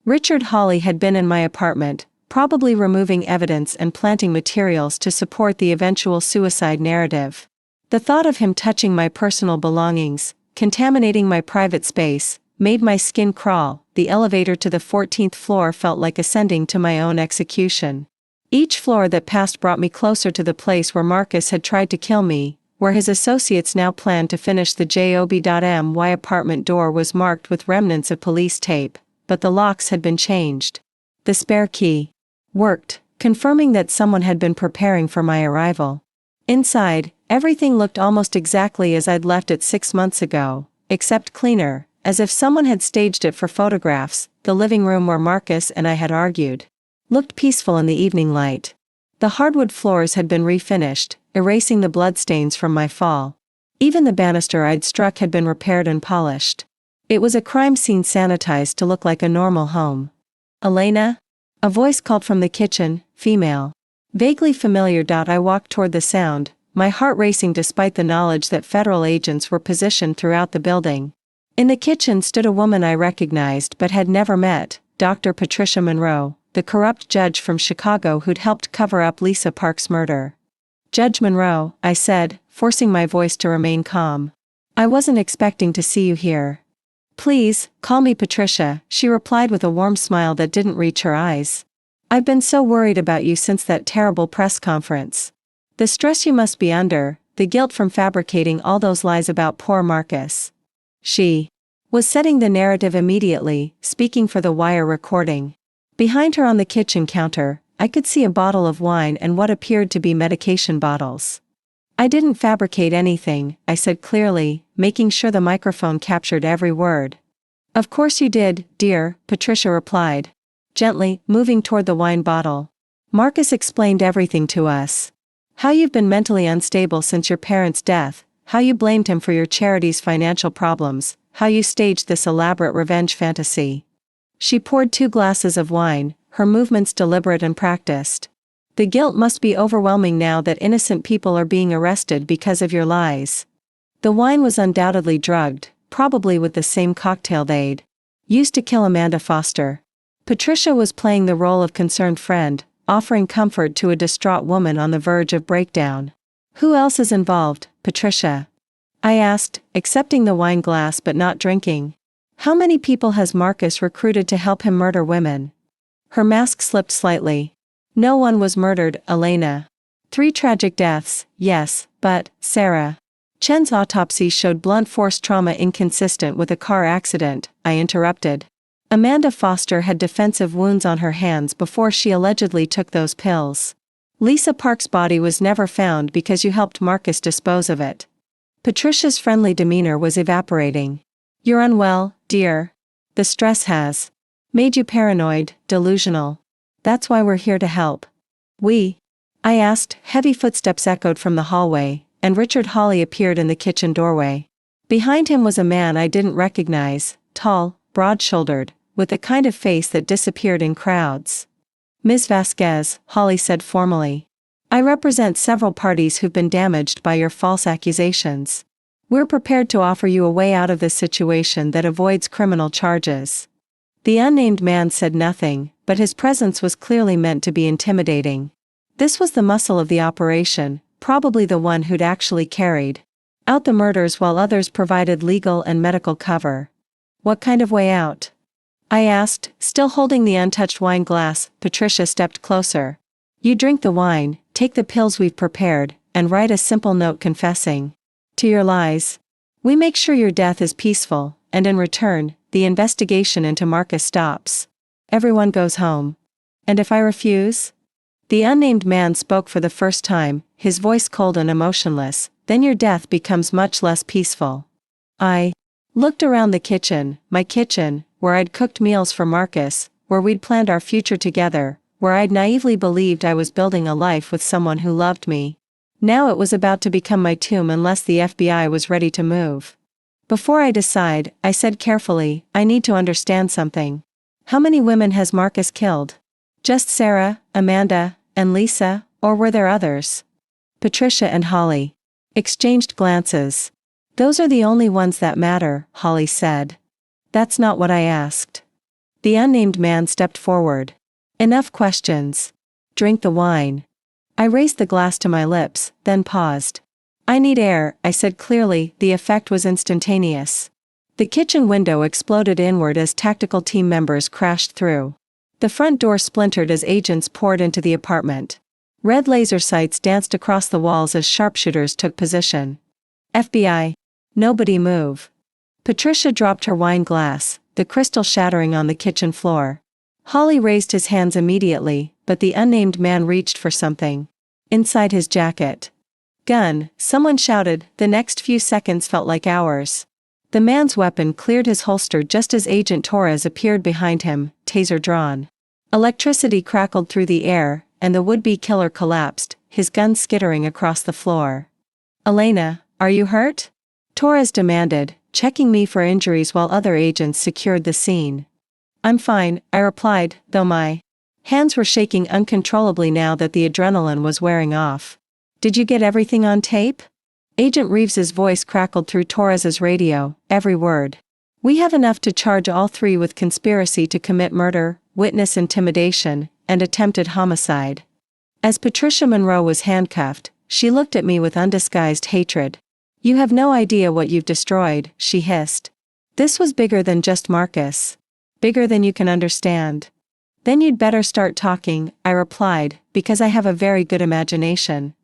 Richard Hawley had been in my apartment, probably removing evidence and planting materials to support the eventual suicide narrative. The thought of him touching my personal belongings, contaminating my private space, made my skin crawl. The elevator to the 14th floor felt like ascending to my own execution. Each floor that passed brought me closer to the place where Marcus had tried to kill me, where his associates now planned to finish the job. My apartment door was marked with remnants of police tape, but the locks had been changed. The spare key worked, confirming that someone had been preparing for my arrival. Inside, everything looked almost exactly as I'd left it 6 months ago, except cleaner, as if someone had staged it for photographs. The living room where Marcus and I had argued looked peaceful in the evening light. The hardwood floors had been refinished, erasing the bloodstains from my fall. Even the banister I'd struck had been repaired and polished. It was a crime scene sanitized to look like a normal home. Elena? A voice called from the kitchen, female. Vaguely familiar. I walked toward the sound, my heart racing despite the knowledge that federal agents were positioned throughout the building. In the kitchen stood a woman I recognized but had never met, Dr. Patricia Monroe, the corrupt judge from Chicago who'd helped cover up Lisa Park's murder. Judge Monroe, I said, forcing my voice to remain calm. I wasn't expecting to see you here. Please, call me Patricia, she replied with a warm smile that didn't reach her eyes. I've been so worried about you since that terrible press conference. The stress you must be under, the guilt from fabricating all those lies about poor Marcus. She Was setting the narrative immediately, speaking for the wire recording. Behind her on the kitchen counter, I could see a bottle of wine and what appeared to be medication bottles. I didn't fabricate anything, I said clearly, making sure the microphone captured every word. Of course you did, dear, Patricia replied, gently, moving toward the wine bottle. Marcus explained everything to us. How you've been mentally unstable since your parents' death, how you blamed him for your charity's financial problems, how you staged this elaborate revenge fantasy. She poured 2 glasses of wine, her movements deliberate and practiced. The guilt must be overwhelming now that innocent people are being arrested because of your lies. The wine was undoubtedly drugged, probably with the same cocktail they'd used to kill Amanda Foster. Patricia was playing the role of concerned friend, offering comfort to a distraught woman on the verge of breakdown. Who else is involved, Patricia? I asked, accepting the wine glass but not drinking. How many people has Marcus recruited to help him murder women? Her mask slipped slightly. No one was murdered, Elena. 3 tragic deaths, yes, but, Sarah. Chen's autopsy showed blunt force trauma inconsistent with a car accident, I interrupted. Amanda Foster had defensive wounds on her hands before she allegedly took those pills. Lisa Park's body was never found because you helped Marcus dispose of it. Patricia's friendly demeanor was evaporating. You're unwell, dear. The stress has made you paranoid, delusional. That's why we're here to help. I asked. Heavy footsteps echoed from the hallway, and Richard Hawley appeared in the kitchen doorway. Behind him was a man I didn't recognize, tall, broad-shouldered, with a kind of face that disappeared in crowds. Ms. Vasquez, Hawley said formally. I represent several parties who've been damaged by your false accusations. We're prepared to offer you a way out of this situation that avoids criminal charges. The unnamed man said nothing, but his presence was clearly meant to be intimidating. This was the muscle of the operation, probably the one who'd actually carried out the murders while others provided legal and medical cover. What kind of way out? I asked, still holding the untouched wine glass. Patricia stepped closer. You drink the wine, take the pills we've prepared, and write a simple note confessing to your lies. We make sure your death is peaceful, and in return, the investigation into Marcus stops. Everyone goes home. And if I refuse? The unnamed man spoke for the first time, his voice cold and emotionless. Then your death becomes much less peaceful. I looked around the kitchen, my kitchen, where I'd cooked meals for Marcus, where we'd planned our future together, where I'd naively believed I was building a life with someone who loved me. Now it was about to become my tomb unless the FBI was ready to move. Before I decide, I said carefully, I need to understand something. How many women has Marcus killed? Just Sarah, Amanda, and Lisa, or were there others? Patricia and Hawley exchanged glances. Those are the only ones that matter, Hawley said. That's not what I asked. The unnamed man stepped forward. Enough questions. Drink the wine. I raised the glass to my lips, then paused. I need air, I said clearly. The effect was instantaneous. The kitchen window exploded inward as tactical team members crashed through. The front door splintered as agents poured into the apartment. Red laser sights danced across the walls as sharpshooters took position. FBI. Nobody move. Patricia dropped her wine glass, the crystal shattering on the kitchen floor. Hawley raised his hands immediately, but the unnamed man reached for something inside his jacket. Gun, someone shouted. The next few seconds felt like hours. The man's weapon cleared his holster just as Agent Torres appeared behind him, taser drawn. Electricity crackled through the air, and the would-be killer collapsed, his gun skittering across the floor. Elena, are you hurt? Torres demanded, checking me for injuries while other agents secured the scene. I'm fine, I replied, though my hands were shaking uncontrollably now that the adrenaline was wearing off. Did you get everything on tape? Agent Reeves's voice crackled through Torres's radio, every word. We have enough to charge all 3 with conspiracy to commit murder, witness intimidation, and attempted homicide. As Patricia Monroe was handcuffed, she looked at me with undisguised hatred. You have no idea what you've destroyed, she hissed. This was bigger than just Marcus. Bigger than you can understand. Then you'd better start talking, I replied, because I have a very good imagination.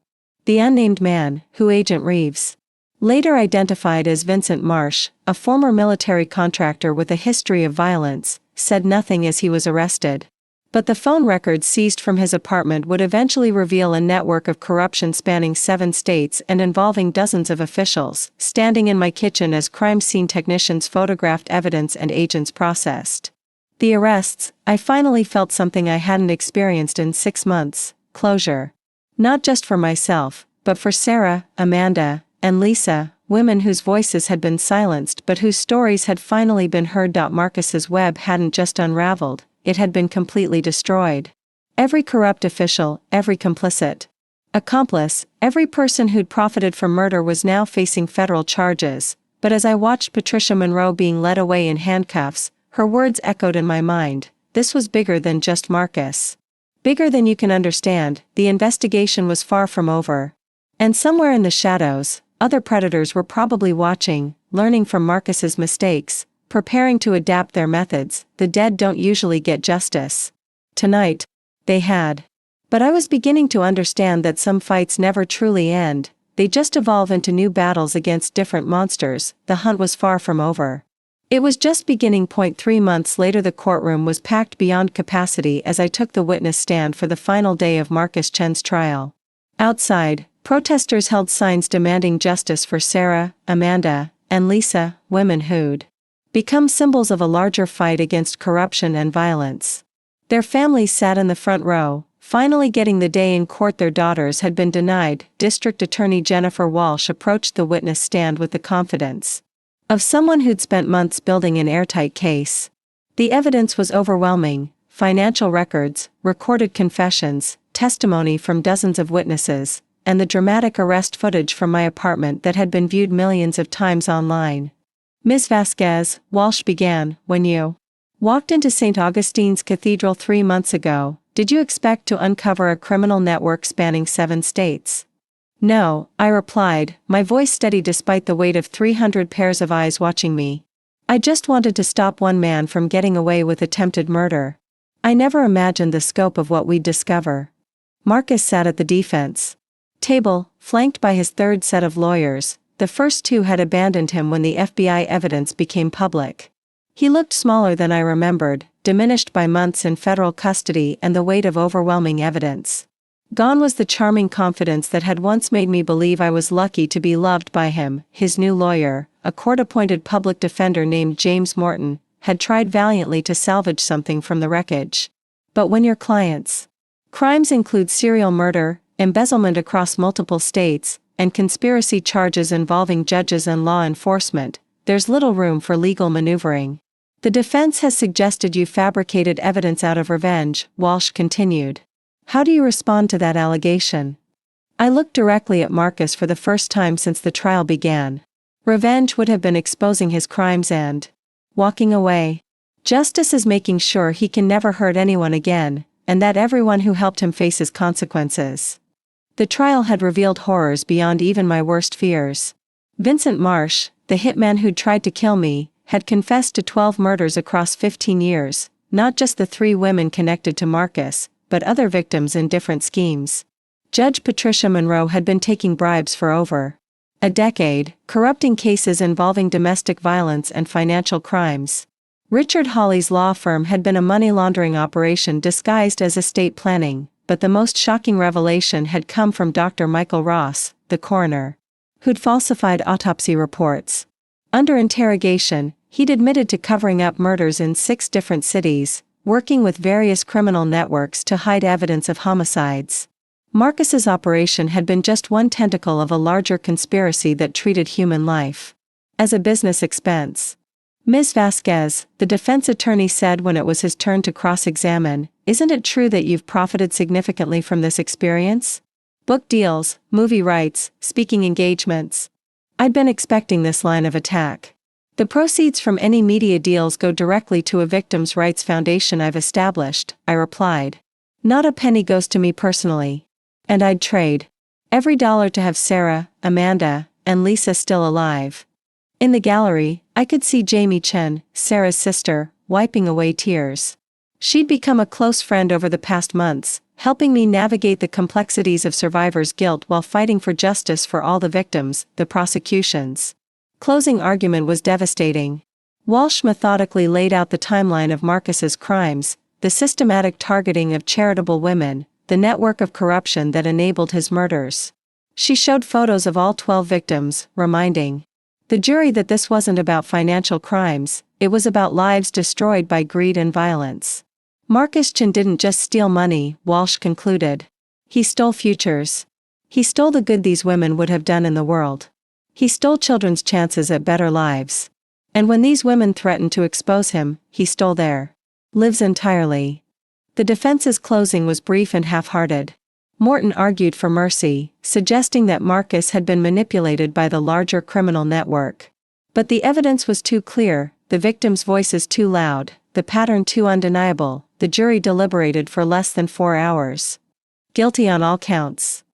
The unnamed man, who Agent Reeves later identified as Vincent Marsh, a former military contractor with a history of violence, said nothing as he was arrested. But the phone records seized from his apartment would eventually reveal a network of corruption spanning 7 states and involving dozens of officials, standing in my kitchen as crime scene technicians photographed evidence and agents processed the arrests. I finally felt something I hadn't experienced in 6 months: closure. Not just for myself, but for Sarah, Amanda, and Lisa, women whose voices had been silenced but whose stories had finally been heard. Marcus's web hadn't just unraveled, it had been completely destroyed. Every corrupt official, every complicit accomplice, every person who'd profited from murder was now facing federal charges. But as I watched Patricia Monroe being led away in handcuffs, her words echoed in my mind: this was bigger than just Marcus. Bigger than you can understand. The investigation was far from over. And somewhere in the shadows, other predators were probably watching, learning from Marcus's mistakes, preparing to adapt their methods. The dead don't usually get justice. Tonight, they had. But I was beginning to understand that some fights never truly end, they just evolve into new battles against different monsters. The hunt was far from over. It was just beginning. 3 months later, the courtroom was packed beyond capacity as I took the witness stand for the final day of Marcus Chen's trial. Outside, protesters held signs demanding justice for Sarah, Amanda, and Lisa, women who'd become symbols of a larger fight against corruption and violence. Their families sat in the front row, finally getting the day in court their daughters had been denied. District Attorney Jennifer Walsh approached the witness stand with the confidence of someone who'd spent months building an airtight case. The evidence was overwhelming: financial records, recorded confessions, testimony from dozens of witnesses, and the dramatic arrest footage from my apartment that had been viewed millions of times online. "Ms. Vasquez," Walsh began, "when you walked into St. Augustine's Cathedral 3 months ago, did you expect to uncover a criminal network spanning 7 states?" "No," I replied, my voice steady despite the weight of 300 pairs of eyes watching me. "I just wanted to stop one man from getting away with attempted murder. I never imagined the scope of what we'd discover." Marcus sat at the defense table, flanked by his third set of lawyers. The first 2 had abandoned him when the FBI evidence became public. He looked smaller than I remembered, diminished by months in federal custody and the weight of overwhelming evidence. Gone was the charming confidence that had once made me believe I was lucky to be loved by him. His new lawyer, a court-appointed public defender named James Morton, had tried valiantly to salvage something from the wreckage. But when your clients' crimes include serial murder, embezzlement across multiple states, and conspiracy charges involving judges and law enforcement, there's little room for legal maneuvering. "The defense has suggested you fabricated evidence out of revenge," Walsh continued. "How do you respond to that allegation?" I looked directly at Marcus for the first time since the trial began. Revenge would have been exposing his crimes and walking away. Justice is making sure he can never hurt anyone again, and that everyone who helped him faces consequences. The trial had revealed horrors beyond even my worst fears. Vincent Marsh, the hitman who'd tried to kill me, had confessed to 12 murders across 15 years, not just the 3 women connected to Marcus, but other victims in different schemes. Judge Patricia Monroe had been taking bribes for over a decade, corrupting cases involving domestic violence and financial crimes. Richard Hawley's law firm had been a money laundering operation disguised as estate planning, but the most shocking revelation had come from Dr. Michael Ross, the coroner, who'd falsified autopsy reports. Under interrogation, he'd admitted to covering up murders in 6 different cities, working with various criminal networks to hide evidence of homicides. Marcus's operation had been just one tentacle of a larger conspiracy that treated human life as a business expense. "Ms. Vasquez," the defense attorney said when it was his turn to cross-examine, "isn't it true that you've profited significantly from this experience? Book deals, movie rights, speaking engagements." I'd been expecting this line of attack. "The proceeds from any media deals go directly to a victims' rights foundation I've established," I replied. "Not a penny goes to me personally. And I'd trade every dollar to have Sarah, Amanda, and Lisa still alive." In the gallery, I could see Jamie Chen, Sarah's sister, wiping away tears. She'd become a close friend over the past months, helping me navigate the complexities of survivors' guilt while fighting for justice for all the victims. The prosecution's closing argument was devastating. Walsh methodically laid out the timeline of Marcus's crimes, the systematic targeting of charitable women, the network of corruption that enabled his murders. She showed photos of all 12 victims, reminding the jury that this wasn't about financial crimes, it was about lives destroyed by greed and violence. Marcus Chen didn't just steal money, Walsh concluded. He stole futures. He stole the good these women would have done in the world. He stole children's chances at better lives. And when these women threatened to expose him, he stole their lives entirely. The defense's closing was brief and half-hearted. Morton argued for mercy, suggesting that Marcus had been manipulated by the larger criminal network. But the evidence was too clear, the victims' voices too loud, the pattern too undeniable. The jury deliberated for less than 4 hours. Guilty on all counts.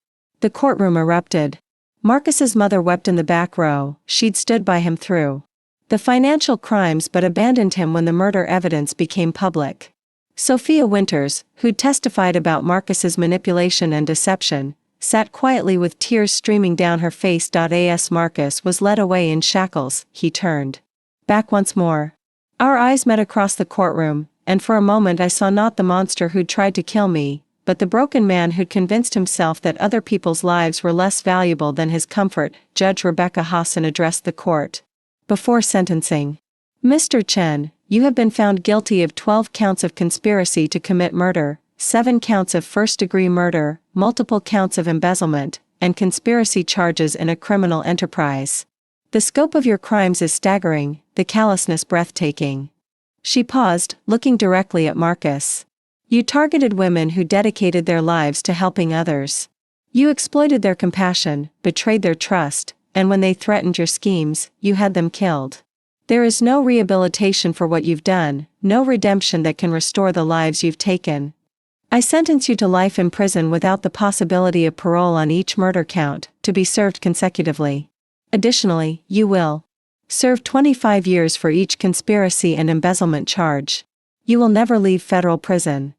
The courtroom erupted. Marcus's mother wept in the back row. She'd stood by him through the financial crimes but abandoned him when the murder evidence became public. Sophia Winters, who'd testified about Marcus's manipulation and deception, sat quietly with tears streaming down her face. As Marcus was led away in shackles, he turned back once more. Our eyes met across the courtroom, and for a moment I saw not the monster who'd tried to kill me, but the broken man who'd convinced himself that other people's lives were less valuable than his comfort. Judge Rebecca Hassan addressed the court. Before sentencing, Mr. Chen, you have been found guilty of 12 counts of conspiracy to commit murder, 7 counts of first-degree murder, multiple counts of embezzlement, and conspiracy charges in a criminal enterprise. The scope of your crimes is staggering, the callousness breathtaking. She paused, looking directly at Marcus. You targeted women who dedicated their lives to helping others. You exploited their compassion, betrayed their trust, and when they threatened your schemes, you had them killed. There is no rehabilitation for what you've done, no redemption that can restore the lives you've taken. I sentence you to life in prison without the possibility of parole on each murder count, to be served consecutively. Additionally, you will serve 25 years for each conspiracy and embezzlement charge. You will never leave federal prison.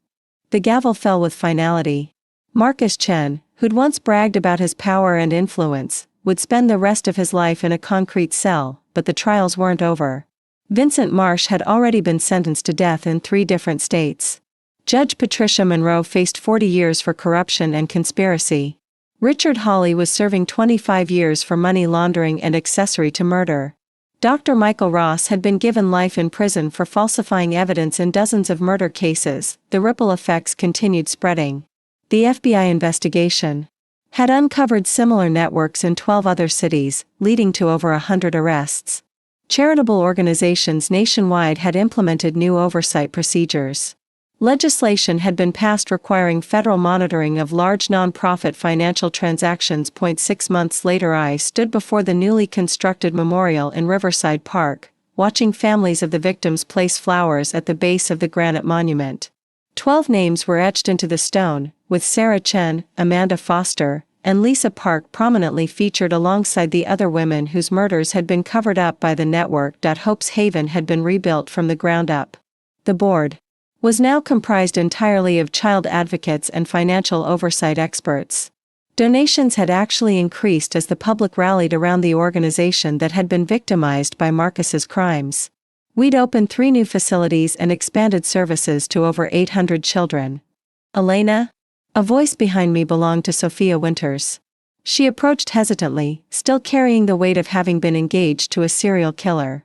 The gavel fell with finality. Marcus Chen, who'd once bragged about his power and influence, would spend the rest of his life in a concrete cell, but the trials weren't over. Vincent Marsh had already been sentenced to death in 3 different states. Judge Patricia Monroe faced 40 years for corruption and conspiracy. Richard Hawley was serving 25 years for money laundering and accessory to murder. Dr. Michael Ross had been given life in prison for falsifying evidence in dozens of murder cases. The ripple effects continued spreading. The FBI investigation had uncovered similar networks in 12 other cities, leading to over 100 arrests. Charitable organizations nationwide had implemented new oversight procedures. Legislation had been passed requiring federal monitoring of large nonprofit financial transactions. 6 months later, I stood before the newly constructed memorial in Riverside Park, watching families of the victims place flowers at the base of the granite monument. 12 names were etched into the stone, with Sarah Chen, Amanda Foster, and Lisa Park prominently featured alongside the other women whose murders had been covered up by the network. Hope's Haven had been rebuilt from the ground up. The board was now comprised entirely of child advocates and financial oversight experts. Donations had actually increased as the public rallied around the organization that had been victimized by Marcus's crimes. We'd opened 3 new facilities and expanded services to over 800 children. Elena? A voice behind me belonged to Sophia Winters. She approached hesitantly, still carrying the weight of having been engaged to a serial killer.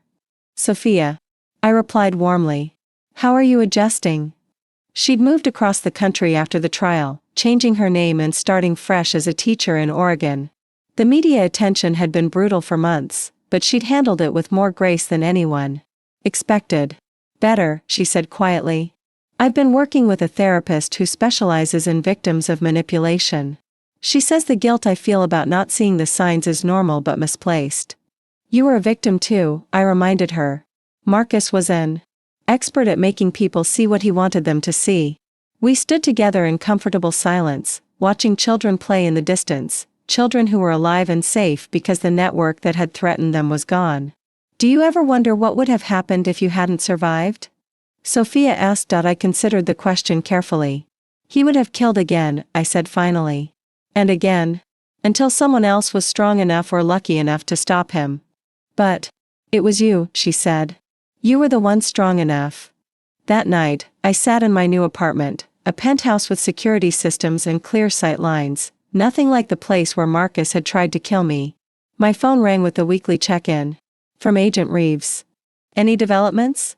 Sophia. I replied warmly. How are you adjusting? She'd moved across the country after the trial, changing her name and starting fresh as a teacher in Oregon. The media attention had been brutal for months, but she'd handled it with more grace than anyone expected. Better, she said quietly. I've been working with a therapist who specializes in victims of manipulation. She says the guilt I feel about not seeing the signs is normal but misplaced. You were a victim too, I reminded her. Marcus was an expert at making people see what he wanted them to see. We stood together in comfortable silence, watching children play in the distance, children who were alive and safe because the network that had threatened them was gone. Do you ever wonder what would have happened if you hadn't survived? Sophia asked. I considered the question carefully. He would have killed again, I said finally. And again. Until someone else was strong enough or lucky enough to stop him. But it was you, she said. You were the one strong enough. That night, I sat in my new apartment, a penthouse with security systems and clear sight lines, nothing like the place where Marcus had tried to kill me. My phone rang with the weekly check-in. From Agent Reeves. Any developments?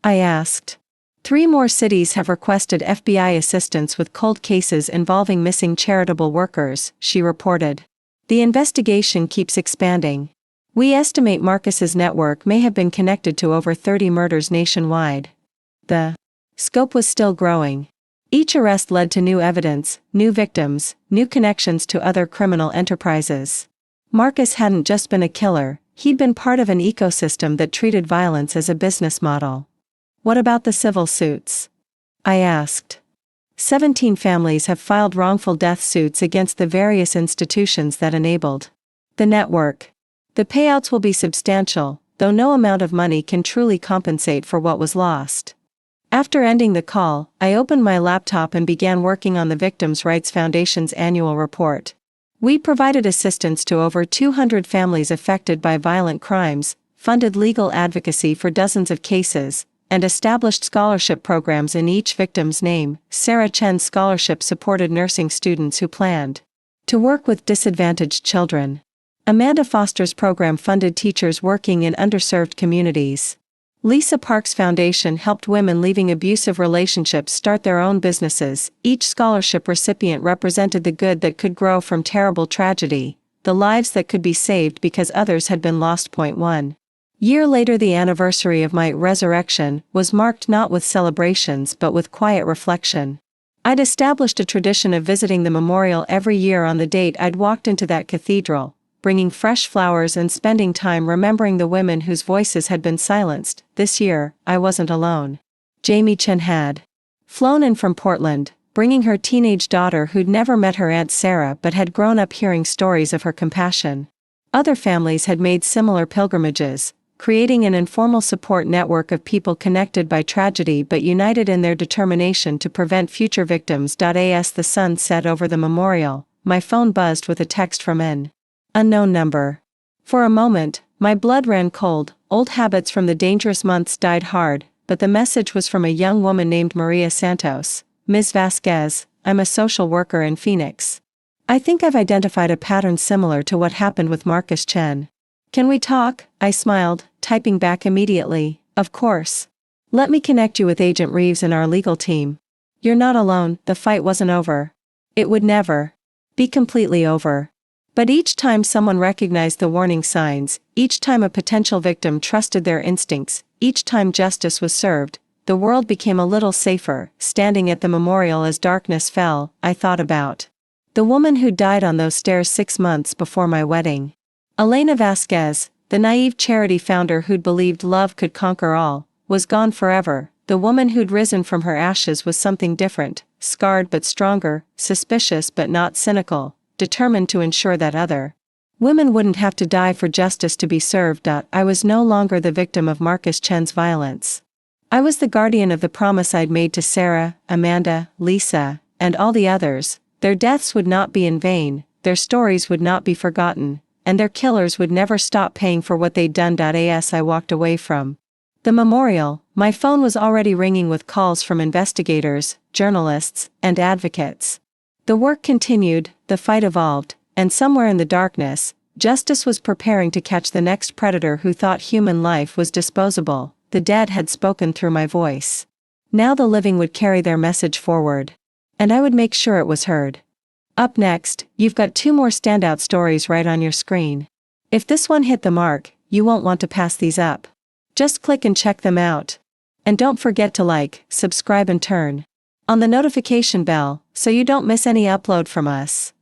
I asked. 3 more cities have requested FBI assistance with cold cases involving missing charitable workers, she reported. The investigation keeps expanding. We estimate Marcus's network may have been connected to over 30 murders nationwide. The scope was still growing. Each arrest led to new evidence, new victims, new connections to other criminal enterprises. Marcus hadn't just been a killer, he'd been part of an ecosystem that treated violence as a business model. What about the civil suits? I asked. 17 families have filed wrongful death suits against the various institutions that enabled the network. The payouts will be substantial, though no amount of money can truly compensate for what was lost. After ending the call, I opened my laptop and began working on the Victims' Rights Foundation's annual report. We provided assistance to over 200 families affected by violent crimes, funded legal advocacy for dozens of cases, and established scholarship programs in each victim's name. Sarah Chen's scholarship supported nursing students who planned to work with disadvantaged children. Amanda Foster's program funded teachers working in underserved communities. Lisa Parks' foundation helped women leaving abusive relationships start their own businesses. Each scholarship recipient represented the good that could grow from terrible tragedy, the lives that could be saved because others had been lost. 1 year later, the anniversary of my resurrection was marked not with celebrations but with quiet reflection. I'd established a tradition of visiting the memorial every year on the date I'd walked into that cathedral, bringing fresh flowers and spending time remembering the women whose voices had been silenced. This year, I wasn't alone. Jamie Chen had flown in from Portland, bringing her teenage daughter who'd never met her Aunt Sarah but had grown up hearing stories of her compassion. Other families had made similar pilgrimages, creating an informal support network of people connected by tragedy but united in their determination to prevent future victims. As the sun set over the memorial, my phone buzzed with a text from an unknown number. For a moment, my blood ran cold. Old habits from the dangerous months died hard, but the message was from a young woman named Maria Santos. Ms. Vasquez, I'm a social worker in Phoenix. I think I've identified a pattern similar to what happened with Marcus Chen. Can we talk? I smiled, typing back immediately. Of course. Let me connect you with Agent Reeves and our legal team. You're not alone. The fight wasn't over. It would never be completely over. But each time someone recognized the warning signs, each time a potential victim trusted their instincts, each time justice was served, the world became a little safer. Standing at the memorial as darkness fell, I thought about the woman who died on those stairs 6 months before my wedding. Elena Vasquez, the naive charity founder who'd believed love could conquer all, was gone forever. The woman who'd risen from her ashes was something different, scarred but stronger, suspicious but not cynical, determined to ensure that other women wouldn't have to die for justice to be served. I was no longer the victim of Marcus Chen's violence. I was the guardian of the promise I'd made to Sarah, Amanda, Lisa, and all the others. Their deaths would not be in vain, their stories would not be forgotten, and their killers would never stop paying for what they'd done. As I walked away from the memorial, my phone was already ringing with calls from investigators, journalists, and advocates. The work continued, the fight evolved, and somewhere in the darkness, justice was preparing to catch the next predator who thought human life was disposable. The dead had spoken through my voice. Now the living would carry their message forward. And I would make sure it was heard. Up next, you've got 2 more standout stories right on your screen. If this one hit the mark, you won't want to pass these up. Just click and check them out. And don't forget to like, subscribe and turn on the notification bell, so you don't miss any upload from us.